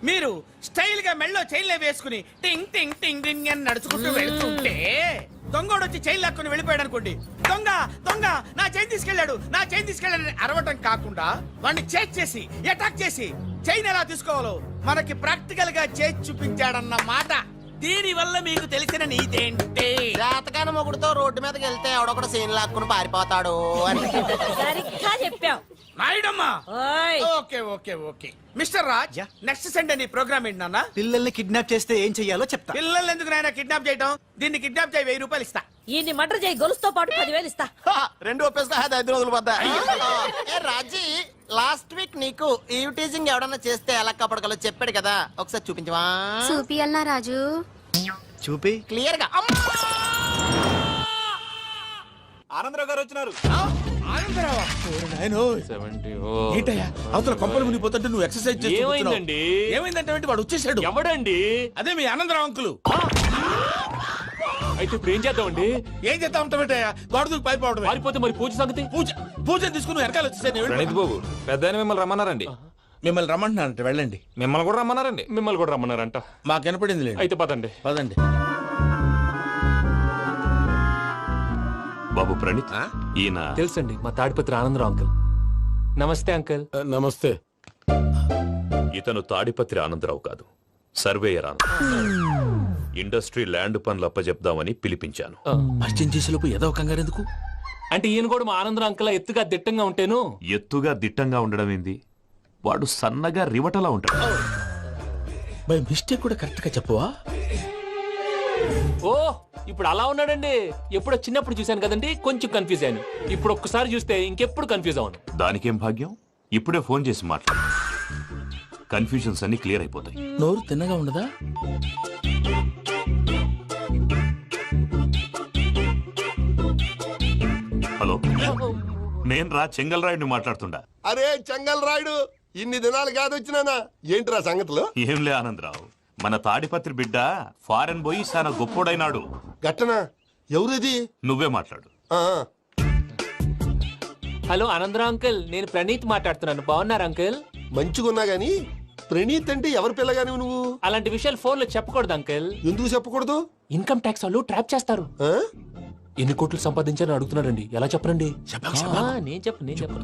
మీరు స్టైల్ గా మెళ్ళో చైన్లే వేసుకుని టింగ్ టింగ్ టింగ్ టింగ్ అని నడుచుకుంటూ వెళ్తుంటే దొంగోడు వచ్చి చైన్ లాక్కుని వెళ్ళిపోయాడు అనుకోండి. దొంగ దొంగ నా చైన్ తీసుకెళ్ళాడు, నా చైన్ తీసుకెళ్ళాడని అరవటం కాకుండా వాడిని చేజ్ చేసి అటాక్ చేసి చైన్ ఎలా తీసుకోవాలో మనకి ప్రాక్టికల్ గా చేసి చూపించాడన్న మాట. దీని వల్ల మీకు తెలిసిన నీతేంటి? జాతకాన మొగుడుతో రోడ్డు మీదకి వెళ్తే ఎవడొకడు సీన్ లాక్కుని పారిపోతాడు అని. సరిగ్గా చెప్పావు నాయుడమ్మా. ఓయ్. Okay okay okay mister Raj, next Sunday నీ ప్రోగ్రామ్ ఏంటి నాన్న? పిల్లల్ని కిడ్నాప్ చేస్తే ఏం చెయ్యాలో చెప్తా. పిల్లల్ని ఎందుకు నాయన కిడ్నాప్ చేయటం? దీన్ని కిడ్నాప్ చేయి, 1000 రూపాయలు ఇస్తా. ఈయన్ని మర్డర్ చేయి, గొలుసుతో పాటు 10,000 ఇస్తా. రెండు ఒప్పేస్తా 5 రోజులు పడ్డా. ఏ రాజీ, లాస్ట్ వీక్ నీకు ఈవ్ టీజింగ్ ఎవడన్నా చేస్తే ఎలా కాపాడగలో చెప్పాడు కదా, ఒకసారి చూపించవా? చూపియల్నా రాజు? చూపి క్లియర్ గా. ఆనందరావు గారు వచ్చినారు. ఆనందరావా? ఏంటయ్యా అవతల కొంపలు మునిగిపోతుంటే నువ్వు ఎక్సర్సైజ్ చేస్తూ ఏమైందండి? ఏమైందంటే వాడు వచ్చేసాడు. ఎవడండి? అదే మీ ఆనందరావు అంకులు. అయితే ఇప్పుడు ఏం చేద్దామండి? ఏం చేస్తా ఉంటావేటయ్యా, గోడ దూకి పైపోవడం. పారిపోతే మరి పూజ సంగతి? పూజ తీసుకుని వెనకాల వచ్చేసాను. ప్రణీత్ బాబు, పెద్ద మిమ్మల్ని రమ్మన్నారండి. మిమ్మల్ని రమ్మంటున్నానంట, వెళ్ళండి. మిమ్మల్ని కూడా రమ్మన్నారండి. మిమ్మల్ని కూడా రమ్మన్నారంట. మాకు వినపడింది లేదు. అయితే పదండి. పదండి. బాబు ప్రణీత్, ఈయన తెలుసండి, మా తాడిపత్రి ఆనందరావు అంకుల్. నమస్తే అంకుల్. నమస్తే. ఇతను తాడిపత్రి ఆనందరావు కాదు, సర్వేయర్ ఆనందరావు. ఇండస్ట్రీ ల్యాండ్ పనులు అప్పజెప్దామని పిలిపించాను. పరిచయం చేసేలోపు ఏదో కంగారు ఎందుకు? అంటే ఈయన కూడా మా ఆనందరావు అంకుల్ ఎత్తుగా దిట్టంగా ఉంటాను. ఎత్తుగా దిట్టంగా ఉండడం ఏంది, వాడు సన్నగా రివటలా ఉంటాడు. బై మిస్టేక్ కూడా కరెక్ట్ గా చెప్పవా? ఓ ఇప్పుడు అలా ఉన్నాడండి. ఎప్పుడో చిన్నప్పుడు చూశాను కదండి, కొంచెం కన్ఫ్యూజ్ అయ్యాను. ఇప్పుడు ఒక్కసారి చూస్తే ఇంకెప్పుడు కన్ఫ్యూజ్ అవును. దానికేం భాగ్యం, ఇప్పుడే ఫోన్ చేసి మాట్లాడు. కన్ఫ్యూజన్స్ అన్ని క్లియర్ అయిపోతాయి. నోరు తిన్నగా ఉండదా? హలో, నేను రా చెంగల్ రాయుడిని మాట్లాడుతుండా. అరే చెంగల్ రాయుడు, ఇన్ని దినాలు కాదు వచ్చినానా? ఏంట్రా సంగతులు? ఏంలే ఆనందరావు, మన తాడిపత్రి బిడ్డ ఫారెన్ పోయి చాలా గొప్పోడైనాడు. గట్టనా? ఎవరిది? నువ్వే మాట్లాడు. ఆ, హలో ఆనందరావు అంకుల్, నేను ప్రణీత్ మాట్లాడుతున్నాను. బాగున్నారు అంకుల్? మంచిగున్నా గాని ప్రణీత్ అంటే ఎవరి పిల్లగాని నువ్వు? అలాంటి విషయాలు ఫోన్ లో చెప్పకూడదు అంకుల్. ఎందుకు చెప్పకూడదు? ఇన్కమ్ ట్యాక్స్ వాళ్ళు ట్రాప్ చేస్తారు. ఆ? ఎన్ని కోట్లు సంపాదించాలని అడుగుతున్నాడండి. ఎలా చెప్పరండి? నేను చెప్పను.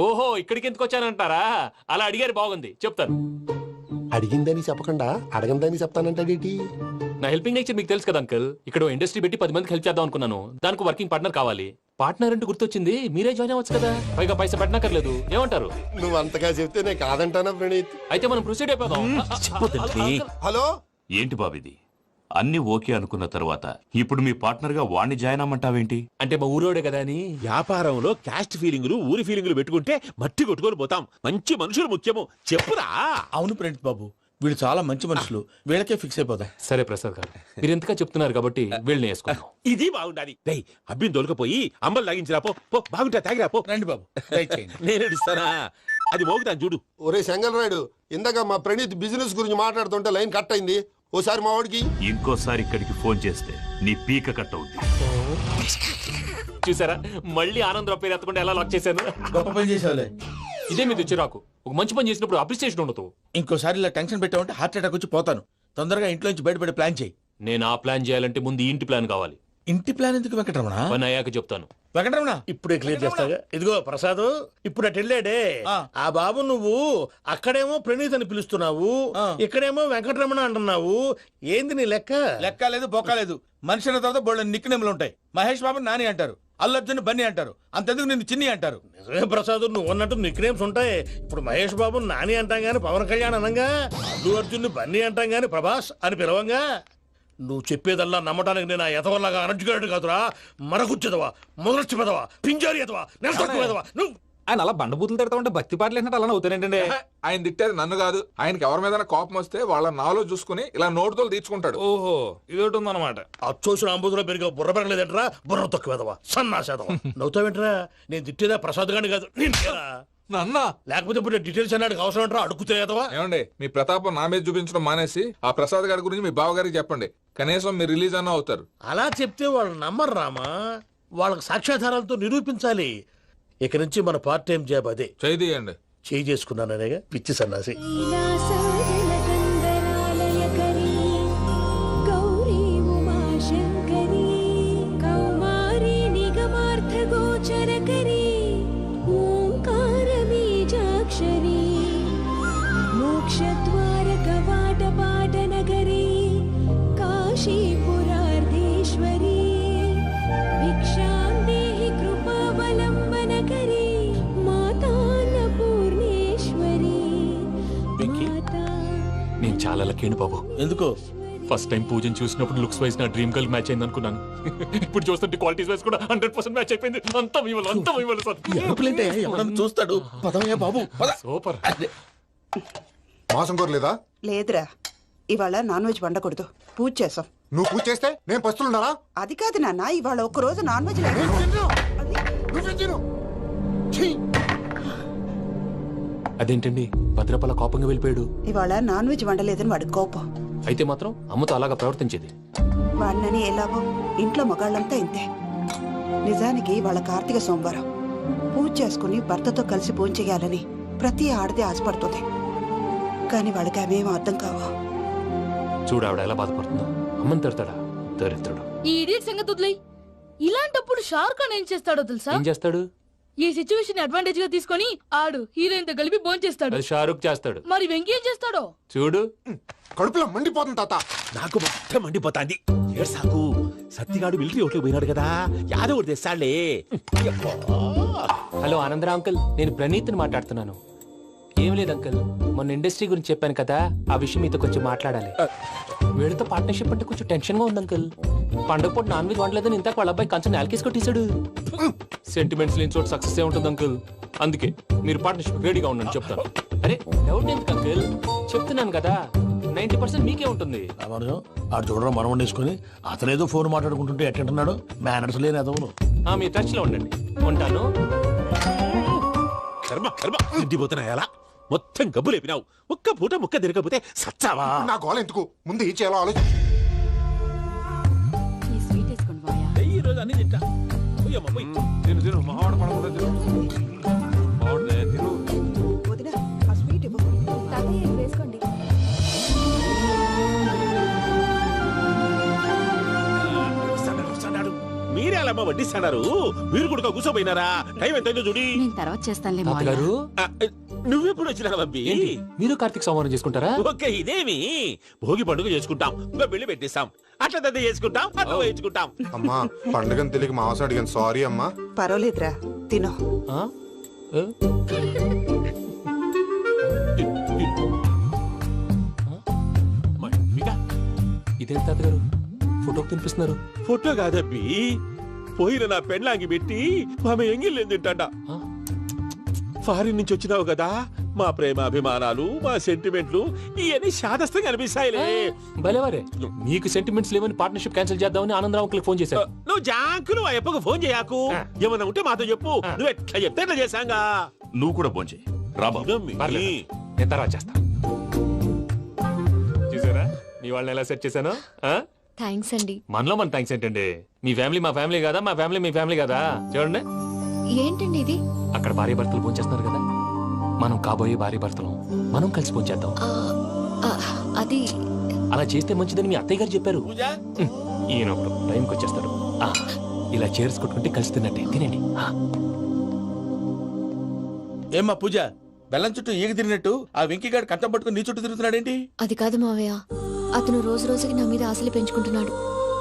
ఓహో, ఇక్కడికి ఎందుకు వచ్చానంటారా? అలా అడిగారు, బాగుంది, చెప్తాను. అడిగిందని చెప్పకుండా అడగందని చెప్తానంటాడేటి? నా హెల్పింగ్ నేచర్ మీకు తెలుసు కదా అంకుల్. ఇక్కడ ఇండస్ట్రీ పెట్టి 10 మందికి హెల్ప్ చేద్దాం అనుకున్నాను. దానికి వర్కింగ్ పార్ట్నర్ కావాలి. పార్ట్నర్ అంటే గుర్తొచ్చింది, మీరే జాయిన్ అవ్వచ్చు కదా, పైగా పైసా పెట్టనక్కర్లేదు. ఏమంటారు? నువ్వు అంతగా చెప్తే నేను కాదంటానా ప్రణీత్? అయితే మనం ప్రొసీడ్ అయిపోదాం. హలో, ఏంటి బాబిది? అన్ని ఓకే అనుకున్న తర్వాత ఇప్పుడు మీ పార్ట్నర్ గా వాణ్ణి జాయిన్ అమ్మంటావేంటి? అంటే మా ఊరోడే కదా అని. వ్యాపారంలో క్యాస్ట్ ఫీలింగులు ఊరి ఫీలింగులు పెట్టుకుంటే మట్టి కొట్టుకొని పోతాం. మంచి మనుషులు ముఖ్యము, చెప్పురా. అవును ప్రణీత్ బాబు, వీళ్ళు చాలా మంచి మనుషులు, వీళ్ళకే ఫిక్స్ అయిపోదా. సరే ప్రసాద్ గారు, మీరు ఎంతగా చెప్తున్నారు కాబట్టి వీళ్ళని వేసుకున్నాం. ఇది బాగుండాలి. డై అబ్బిని దొలకపోయి అంబలు లాగించిరా పో. పో బాగుంటా, తాగిరా పో. రండి బాబు, దయచేయండి. నేను ఇస్తానా? అది మోగుతాను చూడు. ఒరే చెంగల్ రాయుడు, ఇందాక మా ప్రణీత్ బిజినెస్ గురించి మాట్లాడుతుంటే లైన్ కట్ అయింది. ఓసారి మా వాడికి ఇంకోసారి ఇక్కడికి ఫోన్ చేస్తే నీ పీక కట్ అవుద్ది. చూసారా మళ్ళీ ఆనందరావు పేరు ఎత్తకుండా ఎలా లాక్ చేశాను. గొప్ప పని చేసావులే. ఇదే మీద చిరాకు. ఒక మంచి పని చేసినప్పుడు అప్రిసియేషన్ ఉండదు. ఇంకోసారి ఇలా టెన్షన్ పెట్టామంటే హార్ట్ అటాక్ వచ్చి పోతాను. తొందరగా ఇంట్లో నుంచి బయటపడే ప్లాన్ చేయి. నేను ఆ ప్లాన్ చేయాలంటే ముందు ఈ ఇంటి ప్లాన్ కావాలి. ఇంటి ప్లాన్ ఎందుకు వెంకటరమణ? పని అయ్యాక చెప్తాను. వెంకటరమణ ఇప్పుడే క్లియర్ చేస్తాగా. ఇదిగో ప్రసాద్, ఇప్పుడు అటు వెళ్ళాడే ఆ బాబు, నువ్వు అక్కడేమో ప్రణీత్ అని పిలుస్తున్నావు, ఇక్కడేమో వెంకటరమణ అంటున్నావు. ఏంది నీ లెక్క? లెక్క లేదు బొక్క లేదు. మనిషి అన్న తర్వాత బోళ్ళ నిక్నెములు ఉంటాయి. మహేష్ బాబు నాని అంటారు, అల్లు అర్జున్ బన్నీ అంటారు, అంతెందుకు నిన్ను చిన్ని అంటారు. నిజమే ప్రసాద్, నువ్వు అన్నట్టు నిక్నేమ్స్ ఉంటాయి. ఇప్పుడు మహేష్ బాబు నాని అంటాం గాని పవన్ కళ్యాణ్ అనంగా, అల్లు అర్జున్ బన్నీ అంటాం గాని ప్రభాస్ అని పిలవంగా. నువ్వు చెప్పేదల్లా నమ్మటానికి నేను ఆ ఎతవల్లాగా అనర్జుగాడు కాదురా. మరగుచ్చదవా, మొదలచ్చి పెదవా, పింజారి ఎదవా, నెలసొక్కు పెదవా. నువ్వు ఆయన అలా బండబూతులు తిడతా ఉంటే భక్తి పాటలు ఏంటంటే అలా అవుతానంటే. ఆయన తిట్టేది నన్ను కాదు, ఆయనకి ఎవరి మీద కోపం వస్తే వాళ్ళ నాలో చూసుకుని ఇలా నోటుతో తీర్చుకుంటాడు. ఓహో, ఇదొకటి ఉందన్నమాట. అచ్చోసిన అంబుధులో పెరిగే బుర్ర పెరగలేదట్రా, బుర్ర తొక్కువేదవా, సన్నాసేదవా. నవ్వుతావేంట్రా? నేను తిట్టేదా ప్రసాద్ గాని కాదు, నన్నా. లేకపోతే ఇప్పుడు డీటెయిల్స్ అన్నాడు అవసరం అంటారా? అడుగుతాయేదవా. ఏమండి, మీ ప్రతాపం నా మీద చూపించడం మానేసి ఆ ప్రసాద్ గారి గురించి మీ బావగారికి చెప్పండి. కనీసం మీరు రిలీజ్ అన్న అవుతారు. అలా చెప్తే వాళ్ళు నమ్మరు రామా. వాళ్ళకి సాక్ష్యాధారాలతో నిరూపించాలి. ఇక నుంచి మన పార్ట్ టైం జాబ్ అదే. చేయండి. చేయి చేసుకున్నాననేగా పిచ్చి సన్నాసి. నేను చాలా లక్కీ బాబు. ఎందుకు? ఫస్ట్ టైం పూజను చూసినప్పుడు లుక్స్ వైజ్ నా డ్రీమ్ గర్ల్ మ్యాచ్ అయింది అనుకున్నాను. ఇప్పుడు చూస్తుంటే క్వాలిటీస్ వైజ్ కూడా 100% మ్యాచ్ అయిపోయింది. అంతా ఇవ్వాలి సార్. ఎవడన్నా చూస్తాడు. పదవయ్యా బాబు, పద. సూపర్. మాసం కోరలేదా? లేదురా, ఇవాళ నాన్ వెజ్ వండకూడదు. పూజ చేసాం. నువ్వు పూజ చేస్తే నేను పస్తులున్నారా? అది కాదు నాన్న, ఇవాళ ఒక్క రోజు నాన్ వెజ్ లేదు. అదేంటండి భద్రపల కోపంగా వెళ్ళిపోయాడు? ఇవాళ నాన్ వెజ్ వండలేదని వాడి కోపం. అయితే మాత్రం అమ్మతో అలాగా ప్రవర్తించేది. వాడినని ఎలాగో ఇంట్లో మగాళ్ళంతా ఇంతే. నిజానికి వాళ్ళ కార్తీక సోమవారం పూజ చేసుకుని భర్తతో కలిసి పూజ చేయాలని ప్రతి ఆడది ఆశపడుతుంది. కానీ వాళ్ళకి అవేమో అర్థం కావా. చూడు ఆవిడ ఎలా బాధపడుతుందో. అమ్మని తిడతాడా దరిద్రుడు. ఈ ఇడియట్ సంగతి వదిలేయ్. ఇలాంటప్పుడు షారుఖ్ ఖాన్ ఏం చేస్తాడో తెలుసా? ఏం చేస్తాడు? ఈ సిచ్యువేషన్ అడ్వాంటేజ్ గా తీసుకొని ఆడు హీరోయిన్ తో కలిపి బోన్ చేస్తాడు. అది షారుఖ్ చేస్తాడు. మరి వెంకీ ఏం చేస్తాడో చూడు. కడుపులో మండిపోతుంది తాత. నాకు మొత్తం మండిపోతాంది. ఏడ్సాకు, సత్తిగాడు మిలిటరీ ఒకటి పోయినాడు కదా, యాదవ్ తెస్తాడులే. హలో ఆనందరా అంకుల్, నేను ప్రణీత్ని మాట్లాడుతున్నాను. ఏం లేదు అంకుల్, మొన్న ఇండస్ట్రీ గురించి చెప్పాను కదా, ఆ విషయం మీతో కొంచెం మాట్లాడాలి. వీళ్ళతో పార్ట్నర్షిప్ అంటే కొంచెం టెన్షన్ గా ఉంది అంకుల్. పండగ పూట నాన్ వెజ్ వండలేదని ఇంతకు వాళ్ళ అబ్బాయి కంచెం నేలకేసి కొట్టేశాడు. సెంటిమెంట్స్ లేని చోట సక్సెస్ ఏ ఉంటుంది అంకుల్. అందుకే మీరు పార్ట్నర్షిప్ రెడీగా ఉండండి చెప్తాను. అరే డౌట్ ఎందుకు అంకుల్, చెప్తున్నాను కదా 90% మీకే ఉంటుంది. ఆడు చూడడం మనం వండేసుకుని అతనేదో ఫోన్ మాట్లాడుకుంటుంటే ఎట్టంటున్నాడు. మేనర్స్ లేని అదవును. మీ టచ్ లో ఉండండి. ఉంటాను. కర్మ కర్మ, తిండిపోతున్నా ఎలా మొత్తం గబ్బు లేపినావు. ఒక్క పూట ముక్క తిరగకపోతే సచ్చావా? నా గోల ఎందుకు, ముందు ఏం చేయాలో ఆలోచించు. ఈ రోజు అన్ని తింటా. పోయమ్మ, పోయ్. తిను తిను, మావాడు పడకుండా తిను. మావాడు తిను. వదినా, ఆ స్వీట్ ఇవ్వు. వేసుకోండి. వస్తాడు. మీరే అలా వడ్డిస్తాడారు. మీరు కూడా కూర్చోపోయినారా? టైం ఎంతైందో చూడి. తర్వాత చేస్తానులే తాతగారు, నువ్వెప్పుడు వచ్చినా అబ్బి? మీరు కార్తీక్ సంహారం చేసుకుంటారా? ఓకే, ఇదేమి భోగి పండుగ చేసుకుంటాం, ఇంకా పెళ్లి పెట్టేస్తాం, అట్లా దద్ద చేసుకుంటాం, అట్లా వేయించుకుంటాం. అమ్మా పండుగని తెలియక మాంసం అడిగాను, సారీ అమ్మా. పర్వాలేదురా, తినో. ఇదేం తాతగారు ఫోటోకి తినిపిస్తున్నారు? ఫోటో కాదబ్బి, పోయిన నా పెళ్ళాంగి పెట్టి ఆమె ఎంగిల్లేం తింటాడ. ఫారిన్ నుంచి వచ్చినావు కదా, మా ప్రేమ అభిమానాలు, మా సెంటిమెంట్లు ఇవన్నీ శాదస్తంగా అనిపిస్తాయిలే. భలేవారే, మీకు సెంటిమెంట్స్ లేవని పార్ట్నర్షిప్ క్యాన్సిల్ చేద్దామని ఆనందరావు అంకుల్ ఫోన్ చేశారు. నువ్వు జాంకులు ఆ అప్పకు ఫోన్ చేయకు. ఏమన్నా ఉంటే మాతో చెప్పు. నువ్వు ఎట్లా చెప్తే ఎట్లా చేశాంగా. నువ్వు కూడా ఫోన్ చేయి. రాబా, నేను తర్వాత చేస్తా. చూసారా, మీ వాళ్ళని ఎలా సెట్ చేశాను ఆ? థ్యాంక్స్ అండి. మనలో మన థ్యాంక్స్ ఏంటండి? మీ ఫ్యామిలీ మా ఫ్యామిలీ కదా, మా ఫ్యామిలీ మీ ఫ్యామిలీ కదా. చూడండి, ఏంటండి ఇది? అక్కడ భార్య భర్తలు పోంచేస్తున్నారు కదా, మనం కాబోయే భార్య భర్తలు మనం కలిసి పోంచేద్దాం. ఆ, ఆ, అది అలా చేస్తే మంచిదని మీ అత్తయ్య గారు చెప్పారు. పూజ ఈయన ఒకడు టైంకి వచ్చేస్తాడు. ఆ, ఇలా చేర్స్ కొట్టుకుంటే కలిసి తిన్నట్టే. తినండి. ఆ. ఏమ్మా పూజ, బెల్లం చుట్టూ ఈగ తిరిగినట్టు ఆ వెంకీగాడు కంచం పట్టుకుని నీ చుట్టూ తిరుగుతున్నాడేంటి? అది కాదు మావయ్య, అతను రోజు రోజుకి నా మీద ఆశలు పెంచుకుంటున్నాడు.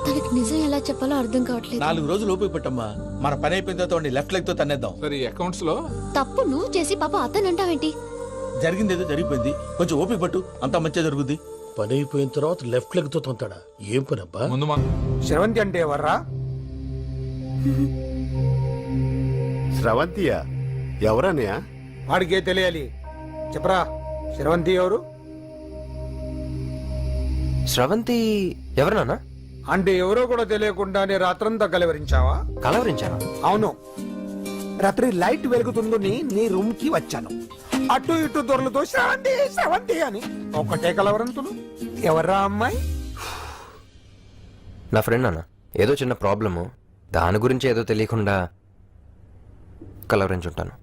తనకి నిజం ఎలా చెప్పాలో అర్థం కావట్లేదు. 4 రోజులు ఓపిక పట్టమ్మా, మన పని అయిపోయిన తర్వాత వాడిని లెఫ్ట్ లెగ్ తో తన్నేద్దాం. సరే అకౌంట్స్ లో తప్పు నువ్వు చేసి పాప అతను అంటావేంటి? జరిగింది ఏదో జరిగిపోయింది, కొంచెం ఓపిక పట్టు, అంతా మంచిగా జరుగుద్ది. పని అయిపోయిన తర్వాత లెఫ్ట్ లెగ్ తో తొంతాడా? ఏం పని అబ్బా? ముందు మా శ్రవంతి అంటే ఎవర్రా? స్రవంతియా? ఎవరన్నయ్యా? వాడికే తెలియాలి. చెప్పరా, శ్రవంతి ఎవరు? స్రవంతి ఎవరు నాన్న? అంటే ఎవరో కూడా తెలియకుండానే రాత్రంతా కలవరించావా? కలవరించాను. అవును, రాత్రి లైట్ వెలుగుతుందని నీ రూమ్ కి వచ్చాను. అటు ఇటు దొరలతో శ్రవంతి శ్రవంతి అని ఒకటే కలవరంతులు. ఎవర్రా అమ్మాయి? నా ఫ్రెండ్ నాన్న, ఏదో చిన్న ప్రాబ్లము, దాని గురించి ఏదో తెలియకుండా కలవరించుంటాను.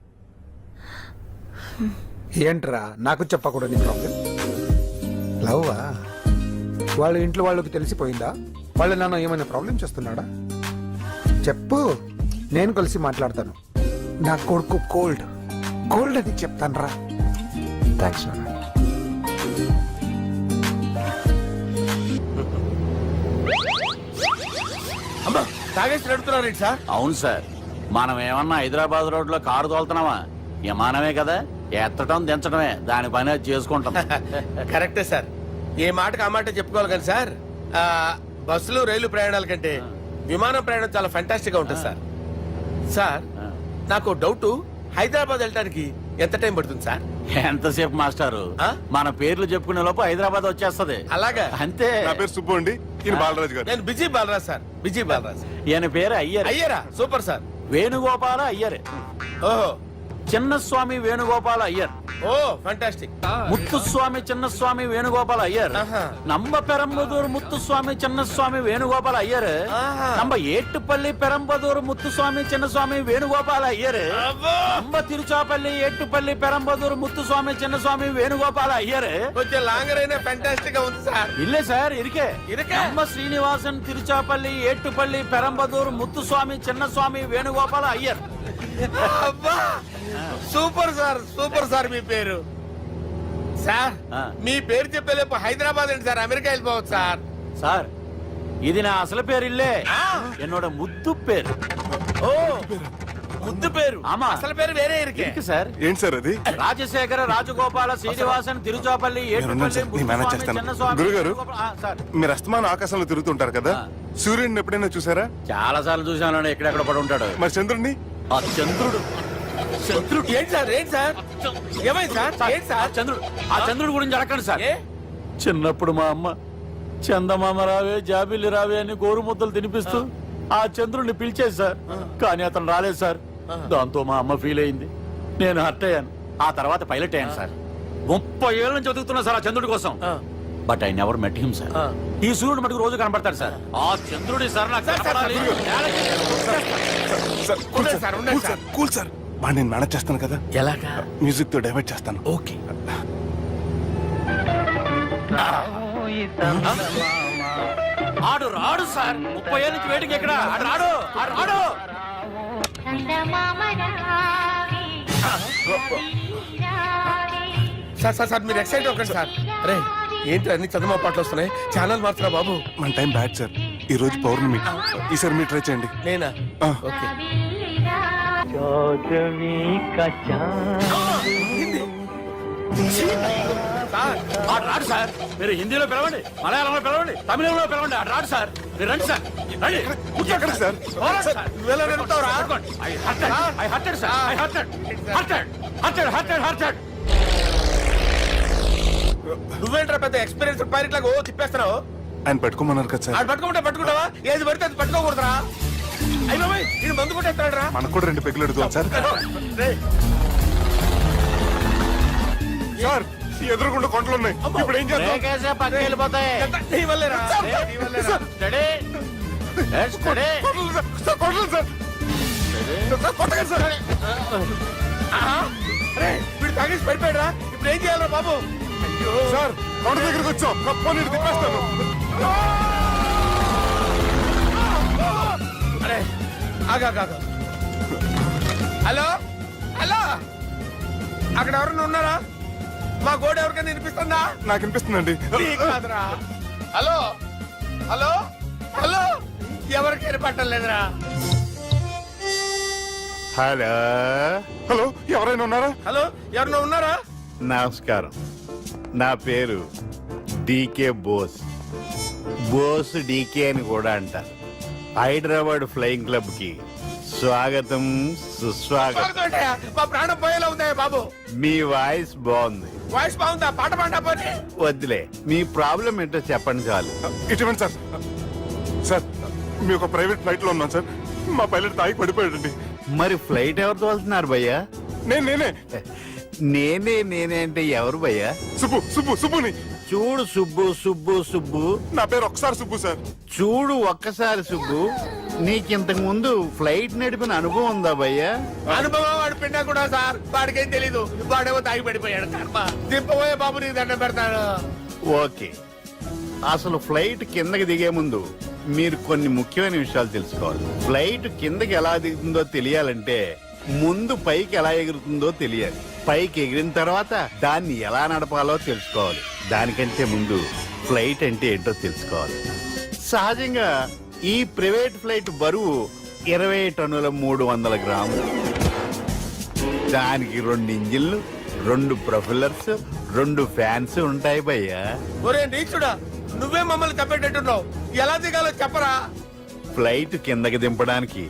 ఏంట్రా నాకు చెప్పకూడని ప్రాబ్లం? లవ్వా? వాళ్ళ ఇంట్లో వాళ్ళకి తెలిసిపోయిందా? వాళ్ళు నన్ను ఏమైనా ప్రాబ్లం చేస్తున్నాడా? చెప్పు, నేను కలిసి మాట్లాడతాను. నా కొడుకు కోల్డ్ కోల్డ్ అని చెప్తాను రా. థ్యాంక్స్ నాన్న. అమ్మా, తాగేసి నడుపుతున్నారేంటి సార్? అవును సార్, మనం ఏమన్నా హైదరాబాద్ రోడ్ లో కారు తోలుతున్నావా? విమానమే కదా, ఎత్తడం దించడమే, దాని పని అది చేసుకుంటాం. కరెక్టే సార్, ఏ మాటకు ఆ మాట చెప్పుకోవాలి కానీ సార్, బస్సులు రైలు ప్రయాణాల కంటే విమానం ప్రయాణం చాలా ఫంటాస్టిక్ గా ఉంటుంది సార్. సార్, నాకు డౌట్, హైదరాబాద్ వెళ్ళడానికి ఎంత టైం పడుతుంది సార్? ఎంతసేపు మాస్టారు, మన పేర్లు చెప్పుకునే లోపు హైదరాబాద్ వచ్చేస్తది. అలాగా? అంతే. నా పేరు సుబ్బు అండి, ఈయన బాలరాజు గారు. నేను busy Balaraj sir, busy Balaraj. ఈయన పేరు అయ్యర్. అయ్యరా? Super sir. వేణుగోపాల అయ్యర్. ఓహో, చిన్నస్వామి వేణుగోపాల అయ్యర్. ఓ ఫంటాస్టిక్. ముత్తుస్వామి చిన్నస్వామి వేణుగోపాల అయ్యర్. நம்ம பெரம்பதூர் முத்துசுவாமி சின்னசுவாமி வேணுகோபால ஐயர். நம்ம ஏட்டுப்பள்ளி பெரம்பதூர் முத்துசுவாமி சின்னசுவாமி வேணுகோபால ஐயர். நம்ம తిరుచాపల్లి ఏట్టుపల్లి పెరంబదూర్ ముత్తుస్వామి చిన్నస్వామి వేణుగోపాల అయ్యర్. కొంచెం లాంగర్ అయినా ఫంటాస్టిక్ గా ఉంది సార్. ఇల్లే సార్ ఇరికే நம்ம శ్రీనివాసన్ తిరుచాపల్లి ఏట్టుపల్లి పెరంబదూర్ ముత్తుస్వామి చిన్నస్వామి వేణుగోపాల అయ్యర్. అబ్బా, సూపర్ సార్, సూపర్ సార్. మీ పేరు సార్, మీ పేరు చెప్పేలేపు హైదరాబాద్ ఏంటి సార్, అమెరికా వెళ్ళిపోవచ్చు సార్. సార్, ఇది నా అసలు పేరు ఇల్లే, என்னோட ముద్దు పేరు. ఓ, ముద్దు పేరు. ఆమా, అసలు పేరు వేరే ఇరికే సార్. ఏంటి సార్ అది? రాజశేఖర రాజగోపాల శ్రీనివాసన్ తిరుచాపల్లి గురుగారు, మీరు అస్తమానం ఆకాశంలో తిరుగుతుంటారు కదా, సూర్యుడిని ఎప్పుడైనా చూసారా? చాలా సార్లు చూసాను, ఎక్కడెక్కడ పడి ఉంటాడు. మరి చంద్రుడిని? ఆ చంద్రుడు. చంద్రుడు ఏంటి సార్? ఏంటి సార్? ఏమైంది సార్? ఏంటి సార్? చంద్రుడు, ఆ చంద్రుడు గురించి అడగండి సార్. చిన్నప్పుడు మా అమ్మ చందమామ రావే జాబిల్లి రావే అని గోరు ముద్దలు తినిపిస్తూ ఆ చంద్రుడిని పిలిచేది సార్, కానీ అతను రాలేదు సార్. దాంతో మా అమ్మ ఫీల్ అయింది, నేను హర్ట్ అయ్యాను. ఆ తర్వాత పైలట్ అయ్యాను సార్. 30 ఏళ్ళ నుంచి చదువుతున్నా సార్ ఆ చంద్రుడి కోసం. But I never met him sir. ఈ సూర్యుడు మటుకు రోజు కనబడతాడు సార్. ఆ చంద్రుడి సార్ నాకు కనపడాలి. కూల్ సార్, వాడిని నేను మేనేజ్ చేస్తాను కదా. ఎలాగా? మ్యూజిక్ తో డైవర్ట్ చేస్తాను. ఓకే. ఆడు రాడు సార్, 30 ఏళ్ళ నుంచి వేటికి ఎక్కడ ఆడు రాడు. ఆడు రాడు. సార్ సార్ సార్, మీరు ఎక్సైట్ అవ్వకండి సార్. అరే ఏంటి అన్ని చందమా పాటలు వస్తున్నాయి, ఛానల్ మార్చరా బాబు. మన టైం బ్యాడ్ సార్, ఈ రోజు పౌర్ణమి. ఈసారి మీరు ట్రై చేయండి. నేనా? ఓకే. ఆడు రాడు సార్, మీరు హిందీలో పిలవండి, మలయాళంలో పిలవండి, తమిళంలో పిలవండి, ఆడు రాడు సార్. మీరు రండి సార్, రండి. ఎక్కడ సార్? నువ్వేంట్రా పెద్ద ఎక్స్పీరియన్స్ పైరెట్ లాగా ఓ తిప్పేస్తున్నావు? ఆయన పట్టుకోమన్నారు కదా సార్. ఆడు పట్టుకుంటావా? ఏది పడితే అది పట్టుకోకూడదురా. అయ్యి బాబాయ్, ఇది మందు కొట్టేస్తాడు రా. మనకు కూడా 2 పెగ్గులు అడుగుతాం సార్. సార్ ఎదురుగుండా కొండలు ఉన్నాయి ఇప్పుడు ఏం చేద్దాం బ్రేకేసే పక్కకి వెళ్ళిపోతాయి. నీ వల్లేరా? నీ వల్లేరా? Steady. Let's steady. Kondalu sir, sir, Kondalu sir. Sir, కొట్టకండి సార్. అరే వీడు తాగేసి పడిపోయాడురా ఇప్పుడు ఏం చేయాలరా బాబు? సార్ కొండ దగ్గరికి వచ్చాం నా ఫోన్ ఇటు తిప్పేస్తాను. అరే ఆగా హలో హలో అక్కడ ఎవరన్నా ఉన్నారా? మా గోడ ఎవరికైనా వినిపిస్తుందా? నాకు వినిపిస్తుందండి. నీకు కాదురా. హలో హలో హలో ఎవరికి వినపట్టలేదురా? హలో హలో ఎవరైనా ఉన్నారా? హలో ఎవరన్నా ఉన్నారా? నమస్కారం, నా పేరు డీకే బోస్. బోస్ డీకే అని కూడా అంటారు. హైదరాబాద్ ఫ్లయింగ్ క్లబ్ కి స్వాగతం సుస్వాగతం. స్వాగతం ఏంటయ్యా? మా ప్రాణం పోయేలా ఉందయ్యా బాబు. మీ వాయిస్ బాగుంది. వాయిస్ బాగుందా? పాట పాడా పోనీ. వద్దులే, మీ ప్రాబ్లం ఏంటో చెప్పండి చాలు. ఇటువంటి సార్ సార్ మీ ఒక ప్రైవేట్ ఫ్లైట్ లో ఉన్నాం సార్. మా పైలట్ తాగి పడిపోయాడండి. మరి ఫ్లైట్ ఎవరితో వెళ్తున్నారు భయ్యా? నేనే నేనే అంటే ఎవరు భయ్యా? సుబ్బుని. చూడు సుబ్బు నా పేరు ఒకసారి సుబ్బు సార్. చూడు ఒక్కసారి సుబ్బు, నీకింతకు ముందు ఫ్లైట్ నడిపిన అనుభవం ఉందా భయ్యా? అనుభవం వాడు పిండా కూడా సార్. వాడికేం తెలీదు. వాడేమో తాగి పడిపోయాడు. కర్మ దింపబోయే బాబు నీకు దండం పెడతాడు. ఓకే, అసలు ఫ్లైట్ కిందకి దిగే ముందు మీరు కొన్ని ముఖ్యమైన విషయాలు తెలుసుకోవాలి. ఫ్లైట్ కిందకి ఎలా దిగుతుందో తెలియాలంటే ముందు పైకి ఎలా ఎగురుతుందో తెలియాలి. పైకి ఎగిరిన తర్వాత దాన్ని ఎలా నడపాలో తెలుసుకోవాలి. దానికంటే ముందు ఫ్లైట్ అంటే ఏంటో తెలుసుకోవాలి. సహజంగా ఈ ప్రైవేట్ ఫ్లైట్ బరువు 20 టన్నుల 300 గ్రాములు. దానికి 2 ఇంజిన్లు, 2 ప్రొఫెల్లర్స్, 2 ఫ్యాన్స్ ఉంటాయి భయ్యా. ఒరే నీచుడా, నువ్వే మమ్మల్ని తప్పేటట్టున్నావు. ఎలా దిగాలో చెప్పరా? ఫ్లైట్ కిందకి దింపడానికి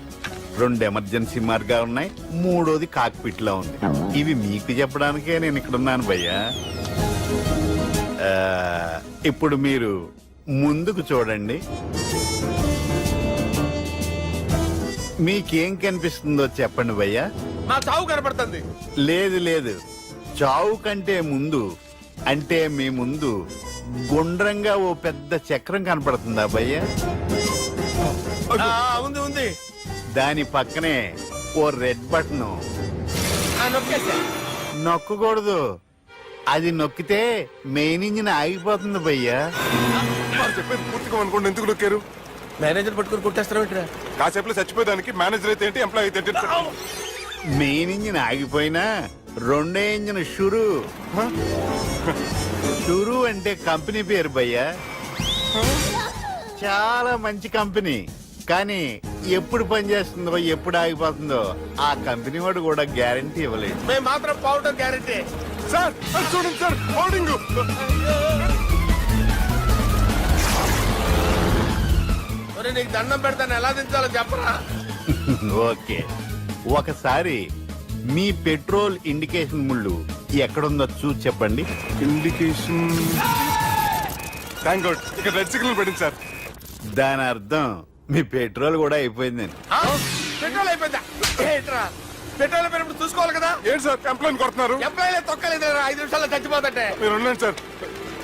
2 ఎమర్జెన్సీ మార్గాలు ఉన్నాయి. 3వది కాక్పిట్ లో ఉంది. ఇవి మీకు చెప్పడానికే నేను ఇక్కడ ఉన్నాను భయ్యా. ఇప్పుడు మీరు ముందుకు చూడండి. మీకేం కనిపిస్తుందో చెప్పండి భయ్యా. నా చావు కనపడుతుంది. లేదు, చావు కంటే ముందు అంటే మీ ముందు గుండ్రంగా ఓ పెద్ద చక్రం కనపడుతుందా భయ్యా? ఉంది. దాని పక్కనే ఓ రెడ్ బటన్. నొక్కేసా. నొక్కకూడదు, అది నొక్కితే మెయిన్ ఇంజిన్ ఆగిపోతుంది భయ్యా. చెప్పేది పూర్తిగా అనుకోండి. ఎందుకు నొక్కారు? మేనేజర్ పట్టుకుని కొట్టేస్తారా? కాసేపులో చచ్చిపోయేదానికి మేనేజర్ అయితే ఏంటి, ఎంప్లాయ్ అయితే ఏంటి? మెయిన్ ఇంజిన్ ఆగిపోయినా 2వ ఇంజిన్ షురు అంటే కంపెనీ పేరు భయ్యా. చాలా మంచి కంపెనీ. కానీ ఎప్పుడు పనిచేస్తుందో ఎప్పుడు ఆగిపోతుందో ఆ కంపెనీ వాడు కూడా గ్యారంటీ ఇవ్వలేదు. మేము మాత్రం పౌడర్ గ్యారంటీ. సార్ చూడండి సార్, హోర్డింగ్. నీకు దండం పెడతాను, ఎలా దించాలో చెప్పరా? ఓకే, ఒకసారి మీ పెట్రోల్ ఇండికేషన్ ముళ్ళు ఎక్కడుందో చూసి చెప్పండి. ఇండికేషన్. థ్యాంక్ గాడ్, ఇక్కడ రెడ్ సిగ్నల్ పడింది సార్. దాని అర్థం మీ పెట్రోల్ కూడా అయిపోయిందని. పెట్రోల్ అయిపోయిందా? పెట్రోల్ అయిపోయినప్పుడు చూసుకోవాలి కదా. ఏంటి సార్ ఎంప్లాయ్ కొడుతున్నారు? ఎంప్లాయీలే తొక్కలేదు. 5 నిమిషాల్లో చచ్చిపోతుంటే మీరు ఉన్నాను సార్.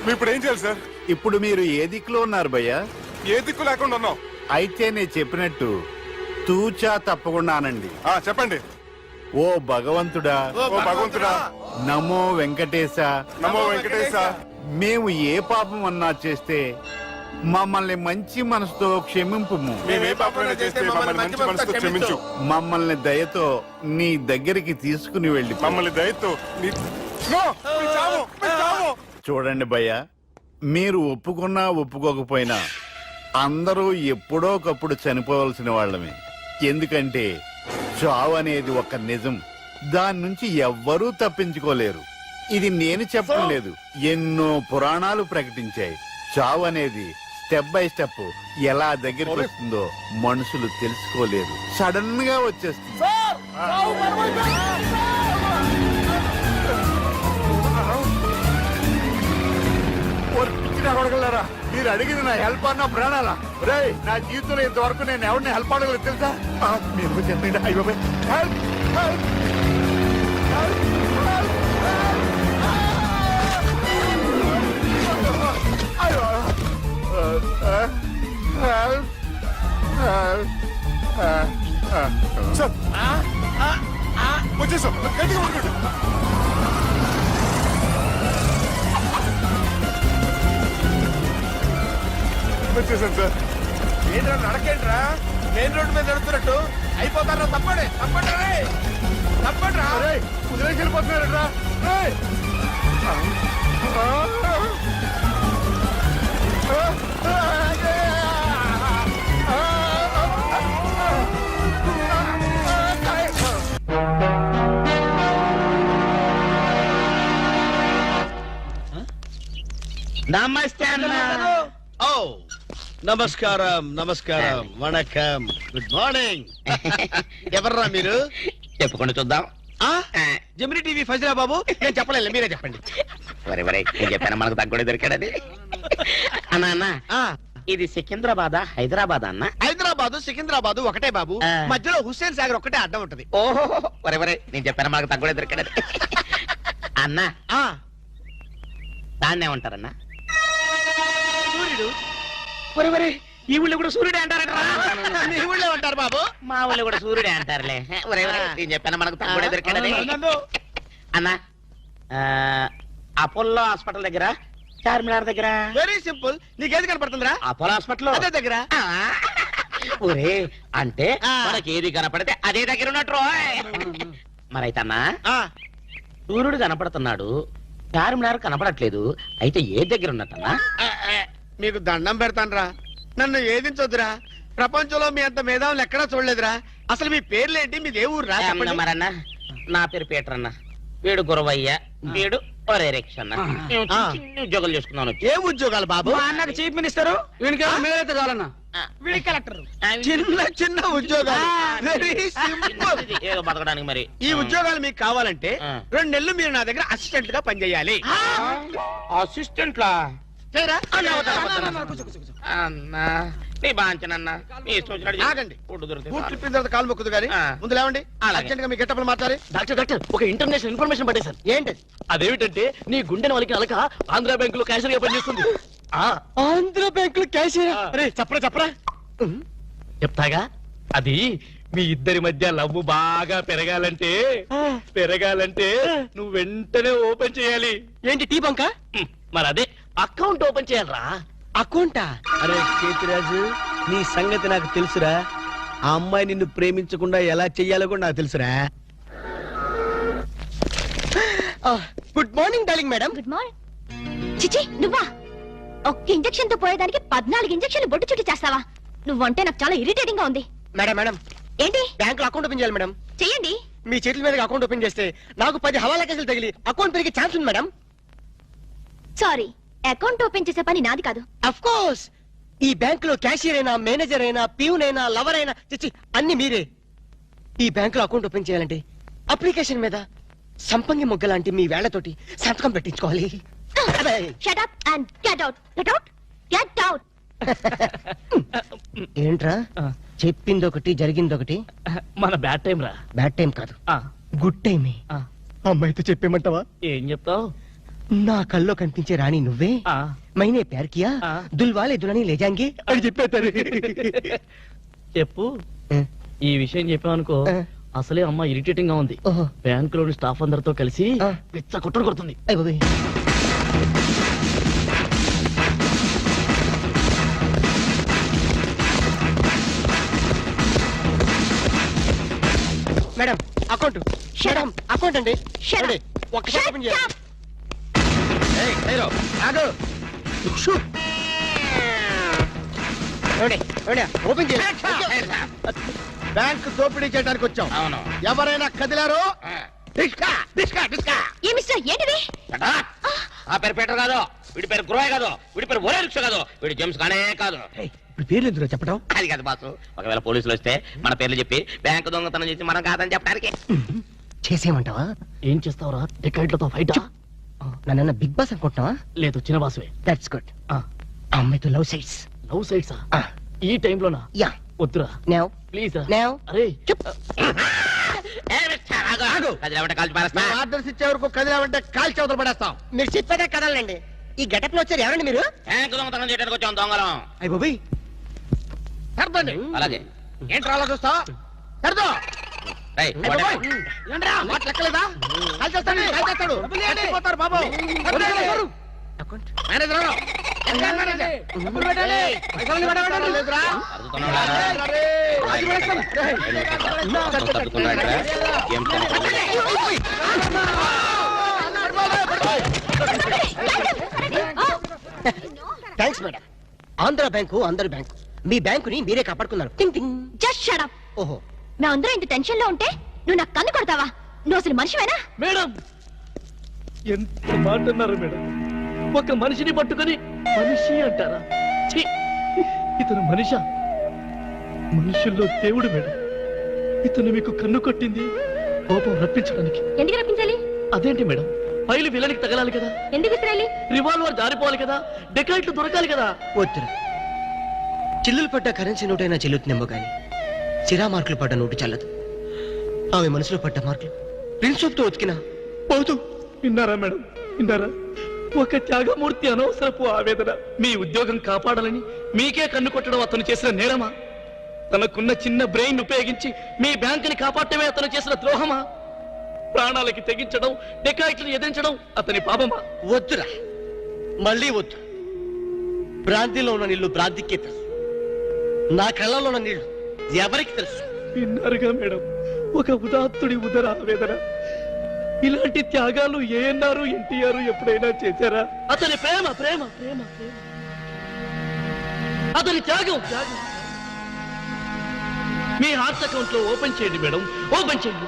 మీరు ఇప్పుడు ఏం చేయాలి సార్? ఇప్పుడు మీరు ఏ దిక్కులో ఉన్నారు భయ్యా? ఏ దిక్కు లేకుండా ఉన్నాం. అయితే నేను చెప్పినట్టు తూచా తప్పకుండా అనండి. చెప్పండి. ఓ భగవంతుడా, నమో వెంకటేశ, నమో వెంకటేశ. మేము ఏ పాపం అన్నా చేస్తే మమ్మల్ని మంచి మనసుతో క్షమింపు. మమ్మల్ని దయతో నీ దగ్గరికి తీసుకుని వెళ్ళి. మమ్మల్ని దయతో చూడండి భయ్యా, మీరు ఒప్పుకున్నా ఒప్పుకోకపోయినా అందరూ ఎప్పుడో ఒకప్పుడు చనిపోవలసిన వాళ్ళమే. ఎందుకంటే చావు అనేది ఒక నిజం. దాని నుంచి ఎవ్వరూ తప్పించుకోలేరు. ఇది నేను చెప్పడం లేదు, ఎన్నో పురాణాలు ప్రకటించాయి. చావు అనేది స్టెప్ బై స్టెప్ ఎలా దగ్గరికి వస్తుందో మనుషులు తెలుసుకోలేరు. సడన్ గా వచ్చేస్తుంది. అడగలరా? మీరు అడిగింది నా హెల్ప్ అన్న ప్రాణాలా? రే, నా జీవితంలో ఇంతవరకు నేను ఎవరిని హెల్ప్ అడగలేదు తెలుసా? మీరు చెప్పండి. అయ్యో హెల్ప్. సార్ వచ్చేసాం గట్టిగా పట్టుకోండి. వచ్చేసాం సార్. ఏంట్రా నడకేంట్రా మెయిన్ రోడ్డు మీద నడుస్తున్నట్టు అయిపోతారా? తప్పండి తప్పండి రే తప్పండి రా. కుదిరేసి వెళ్ళిపోతున్నారా? నమస్తే అన్న. ఓ నమస్కారం నమస్కారం వణకం గుడ్ మార్నింగ్. ఎవర్రా మీరు? చెప్పుకొని చూద్దాం. జమిని టీవీ ఫజరా బాబు. నేను చెప్పలేదు, మీరే చెప్పండి. వరే వరే నేను చెప్పాను మనకు తగ్గుడే దొరికాడది. అన్న అన్న ఇది సికింద్రాబాద్ హైదరాబాద్ అన్న? హైదరాబాద్ సికింద్రాబాద్ ఒకటే బాబు. మధ్యలో హుస్సేన్ సాగర్ ఒకటే అడ్డం ఉంటది. ఓహో వరే వరే నేను చెప్పాను మనకు తగ్గుడే దొరికాడది. అన్న దాన్నే ఉంటారన్నా సూర్యుడు. వరే వరే ఈ ఊళ్ళో కూడా సూర్యుడే అంటారట. మీ ఊళ్ళో ఉంటారు బాబు. మా ఊళ్ళో కూడా సూర్యుడే అంటారులే. వరే వరే నేను చెప్పాను మనకు తగ్గుడే దొరికాడది. అన్న అపోలో హాస్పిటల్ దగ్గర చార్మినార్ దగ్గర. Very simple. నీకేది కనపడుతుందిరా? అపోలో హాస్పిటల్ అదే దగ్గర. ఒరే అంటే మనకి ఏది కనపడితే అదే దగ్గర ఉన్నట్టు. మరైతే అన్నా సూర్యుడు కనపడుతున్నాడు, చార్మినార్ కనపడట్లేదు, అయితే ఏ దగ్గర ఉన్నట్టన్నా? మీకు దండం పెడతానురా, నన్ను ఏదించొద్దురా. ప్రపంచంలో మీ అంత మేధావులు ఎక్కడా చూడలేదురా. అసలు మీ పేర్లేంటి, మీది ఏ ఊరు రా? మరన్న నా పేరు పీటర్ అన్న, వీడు గురవయ్య, వీడు ఒరే రిక్ష అన్న. మేము చిన్న ఉద్యోగాలు చేసుకున్నాను. ఏ ఉద్యోగాలు బాబు? అన్నకు చీఫ్ మినిస్టర్, వీడికి చాలన్నా వీడి కలెక్టర్. చిన్న చిన్న ఉద్యోగాలు. Very simple. ఏదో బతకడానికి మరి. ఈ ఉద్యోగాలు మీకు కావాలంటే 2 నెలలు మీరు నా దగ్గర అసిస్టెంట్ గా పనిచేయాలి. అసిస్టెంట్ లా అన్నా నీ బాంచనన్నా నీ ఇష్టం ఆగండి. ఫుడ్ దొరికితే బూట్లు ఇప్పిన తర్వాత కాలు మొక్కుదు గానీ ముందు లేవండి. అర్జెంట్ గా మీ గెట్టపలు మాట్లాడి. డాక్టర్ ఒక ఇంటర్నేషనల్ ఇన్ఫర్మేషన్ పట్టేశారు. ఏంటి అదేమిటంటే నీ గుండెని వాళ్ళకి అలక ఆంధ్ర బ్యాంకులో క్యాషియర్ గా పనిచేస్తుంది. ఆంధ్ర బ్యాంకులు క్యాషియర్? అరే చెప్పరా చెప్పరా. చెప్తాగా. అది మీ ఇద్దరి మధ్య లవ్ బాగా పెరగాలంటే నువ్వు వెంటనే ఓపెన్ చేయాలి. ఏంటి టీ బంక? మరి అదే అకౌంట్ ఓపెన్ చేయాలరా. అకౌంటా? అరే కేతిరాజు, నీ సంగతి నాకు తెలుసురా. ఆ అమ్మాయి నిన్ను ప్రేమించకుండా ఎలా చెయ్యాలో కూడా నాకు తెలుసురా. Good morning darling madam. Good morning. చిచి నువ్వా? ఒక్క ఇంజెక్షన్ తో పోయేదానికి 14 ఇంజెక్షన్లు బొట్టు చుట్టూ చేస్తావా? నువ్వంటే నాకు చాలా ఇరిటేటింగ్ గా ఉంది. మేడం మేడం ఏంటి? బ్యాంకులో అకౌంట్ ఓపెన్ చేయాలి మేడం. చెయ్యండి. మీ చేతుల మీద అకౌంట్ ఓపెన్ చేస్తే నాకు 10 హవాలా కేసులు తగిలి అకౌంట్ పెరిగే ఛాన్స్ ఉంది మేడం. సారీ, అకౌంట్ ఓపెన్ చేసే పని నాది కాదు. అఫ్ కోర్స్ ఈ బ్యాంకులో క్యాషియర్ అయినా, మేనేజర్ అయినా, ప్యూన్ అయినా, లవర్ అయినా చిచ్చి అన్ని మీరే. ఈ బ్యాంకులో అకౌంట్ ఓపెన్ చేయాలంటే అప్లికేషన్ మీద సంపంగి మొగ్గ లాంటి మీ వేళ్లతోటి సంతకం పెట్టించుకోవాలి. Shut up and get out. Get out. Get out. ఏంట్రా చెప్పింది ఒకటి జరిగింది ఒకటి? మన బ్యాడ్ టైం రా. బ్యాడ్ టైం కాదు, గుడ్ టైమే. అమ్మాయితో చెప్పేమంటావా? ఏం చెప్తావు? నా కల్లో కనిపించే రాణి నువ్వే, మైనే ప్యార్ కియా, దుల్వాలే దులని లే జాంగే అని చెప్పేస్తారు. చెప్పు. ఈ విషయం చెప్పామనుకో అసలే అమ్మ ఇరిటేటింగ్ గా ఉంది. బ్యాంక్ లోని స్టాఫ్ అందరితో కలిసి పిచ్చ కుట్ర కొడుతుంది. Madam account. మేడం అకౌంట్ అండి. ఒక్కసారి ఓపెన్ చేయాలి. ఓపెన్ చేయాలి. బ్యాంక్ దోపిడీ చేయడానికి వచ్చాం. అవును. ఎవరైనా కదిలారో ఆ పేరు పీటర్ కాదు, వీడి పేరు గురవయ్య కాదు, వీడి పేరు ఒరే రిక్ష కాదు, వీడి జేమ్స్ కానే కాదు. ఇప్పుడు పేర్లు ఎందుకు చెప్పడం? అది కాదు బాసు. ఒకవేళ పోలీసులు వస్తే మన పేర్లు చెప్పి బ్యాంకు దొంగతనం చేసి మనం కాదని చెప్పడానికి. చేసేయమంటావా? ఏం చేస్తావురా? టికెట్లతో ఫైటా? నన్ను బిగ్ బాస్ అనుకుంటున్నావా? లేదు, చిన్న బాసువే. That's good. అమ్మాయితో లవ్ సైట్స్. లవ్ సైట్సా? ఈ టైంలోనా? యా. వద్దురా నౌ ప్లీజ్. నౌ అరే ఆర్డర్స్ ఇచ్చే వరకు కదిలామంటే కాల్ చవతలు పడేస్తాం. మీరు చెప్పేదే కదలండి. ఈ గెటప్ లో వచ్చారు ఎవరండి మీరు? బ్యాంకు దొంగతనం చేయడానికి వచ్చాం దొంగలం. అయ్య బాబోయ్. అలాగే ఏంట్రా అలా చూస్తా సర్దో లెక్కలేదా కాల్చేస్తాడు బాబు manager thanks madam. Andhra Bank అందరి బ్యాంకు, మీ బ్యాంకుని మీరే కాపాడుకున్నారు. Ting ting. Just shut up. ఓహో, మేమందరం ఇంత టెన్షన్ లో ఉంటే నువ్వు నాకు కన్ను కొడతావా? నువ్వు అసలు మనిషివేనా? మేడం ఎంత మాట అన్నారు మేడం. ఒక మనిషిని పట్టుకొని మనిషి అంటారా? ఛీ! ఇతను మనిషా? మనుషుల్లో దేవుడు మేడం. ఇతను మీకు కన్ను కొట్టింది కోపం రప్పించడానికి. ఎందుకు రప్పించాలి? అదేంటి మేడం, ఫైలు విలనికి తగలాలి కదా, ఎందుకు ఇస్రాయలి? రివాల్వర్ జారిపోవాలి కదా, డెకాయిట్లు దొరకాలి కదా. వద్దురా. చిల్లులు పడ్డ కరెన్సీ నోటైనా చెల్లుతుందేమో గాని సిరా మార్కులు పడ్డ నోటు చల్లదు. ఆమె మనసులో పడ్డ మార్కులు ప్రిన్సిప్ తో ఉతికినా పోదు. విన్నారా మేడం, విన్నారా? ఒక త్యాగమూర్తి అనవసరపు ఆవేదన. మీ ఉద్యోగం కాపాడాలని మీకే కన్ను కొట్టడం అతను చేసిన నేరమా? తనకున్న చిన్న బ్రెయిన్ ఉపయోగించి మీ బ్యాంకుని కాపాడటమే అతను చేసిన ద్రోహమా? ప్రాణాలకి తెగించడం, డెకాయిట్లను ఎదిరించడం అతని పాపమా? వద్దురా, మళ్ళీ వద్దు. భ్రాంతిలో ఉన్న నీళ్లు భ్రాంతికే తెలుసు, నా కళ్ళలో ఉన్న నీళ్లు ఎవరికి తెలుసు? విన్నారుగా మేడం, ఒక ఉదాత్తుడి ఉదర ఆవేదన. ఇలాంటి త్యాగాలు ఏఎన్ఆర్ ఎన్టీఆర్ ఎప్పుడైనా చేశారా? అతని ప్రేమ ప్రేమ ప్రేమ ప్రేమ, అతని త్యాగం త్యాగం. మీ హార్ట్ అకౌంట్ లో ఓపెన్ చేయండి మేడం, ఓపెన్ చేయండి.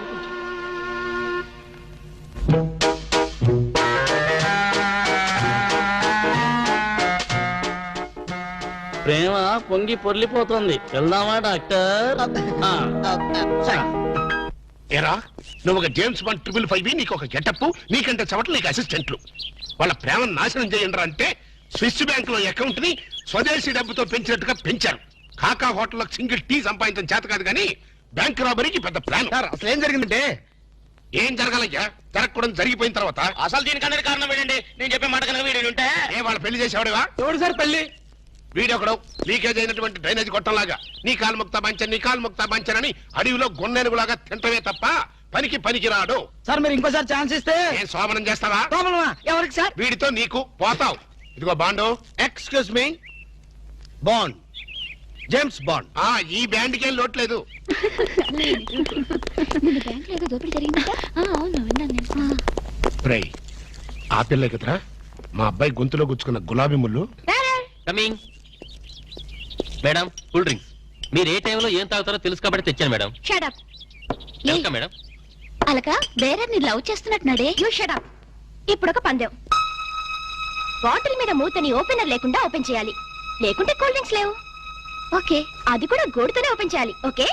ప్రేమ పొంగి పొర్లిపోతుంది. వెళ్దామా డాక్టర్? ఏరా నువ్వు ఒక జేమ్స్ బాండ్ 555, నీకు ఒక గెటప్, నీకంటే చవట్లు నీకు అసిస్టెంట్లు. వాళ్ళ ప్రేమను నాశనం చేయండి అంటే స్విస్ బ్యాంక్ లో అకౌంట్ ని స్వదేశీ డబ్బుతో పెంచినట్టుగా పెంచారు. కాకా హోటల్లో సింగిల్ టీ సంపాదించడం చేత కాదు కానీ బ్యాంక్ రాబరీకి పెద్ద ప్లాన్. అసలు ఏం జరిగిందంటే ఏం జరగాలయ్యా? జరగకూడదు జరిగిపోయిన తర్వాత అసలు దీనికి అందరి కారణం ఏంటండి? నేను చెప్పే మాట కనుక వీడు ఉంటే ఏ వాళ్ళ పెళ్లి చేసేవాడివా? ఎవడు సార్ పెళ్లి? వీడొకడు లీకేజ్ అయినటువంటి డ్రైనేజ్ గొట్టంలాగా నీ కాలు ముక్తా బంచన్, నీ కాలు ముక్తా బంచన్ అని అడవిలో గొన్నెనుగులాగా తింటమే తప్ప పనికి రాడు. సార్ మీరు ఇంకోసారి ఛాన్స్ ఇస్తే ఏం సోమనం చేస్తావా? ఎవరికి సార్? వీడితో నీకు పోతావు. ఇదిగో bond. Excuse me, bond, James bond. ఈ బ్యాండ్ కి ఏం లోట్లేదు. బ్యాంక్ లో ఏదో దోపిడీ జరిగిందంట. అవును, విన్నాను నేను. రై ఆ పిల్ల కదరా మా అబ్బాయి గొంతులో గుచ్చుకున్న గులాబీ ముళ్ళు. కమింగ్. Madam cool drinks. మీరు ఏ టైంలో ఏం తాగుతారో తెలుసు కాబట్టి తెచ్చాను madam. Shut up. Welcome madam. అలక వేరే ని లవ్ చేస్తున్నట్టున్నాడే. You shut up. ఇప్పుడు ఒక పందెం. బాటిల్ మీద మూతని ఓపెనర్ లేకుండా ఓపెన్ చేయాలి, లేకుంటే కూల్ డ్రింక్స్ లేవు. ఓకే, అది కూడా గోడుతోనే ఓపెన్ చేయాలి. ఓకే?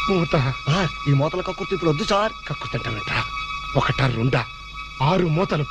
మూత ఈ మూతల కక్కుర్తి ఇప్పుడు వద్దు సార్. కక్కుతంటానంట. 1 2 6 మూతలు.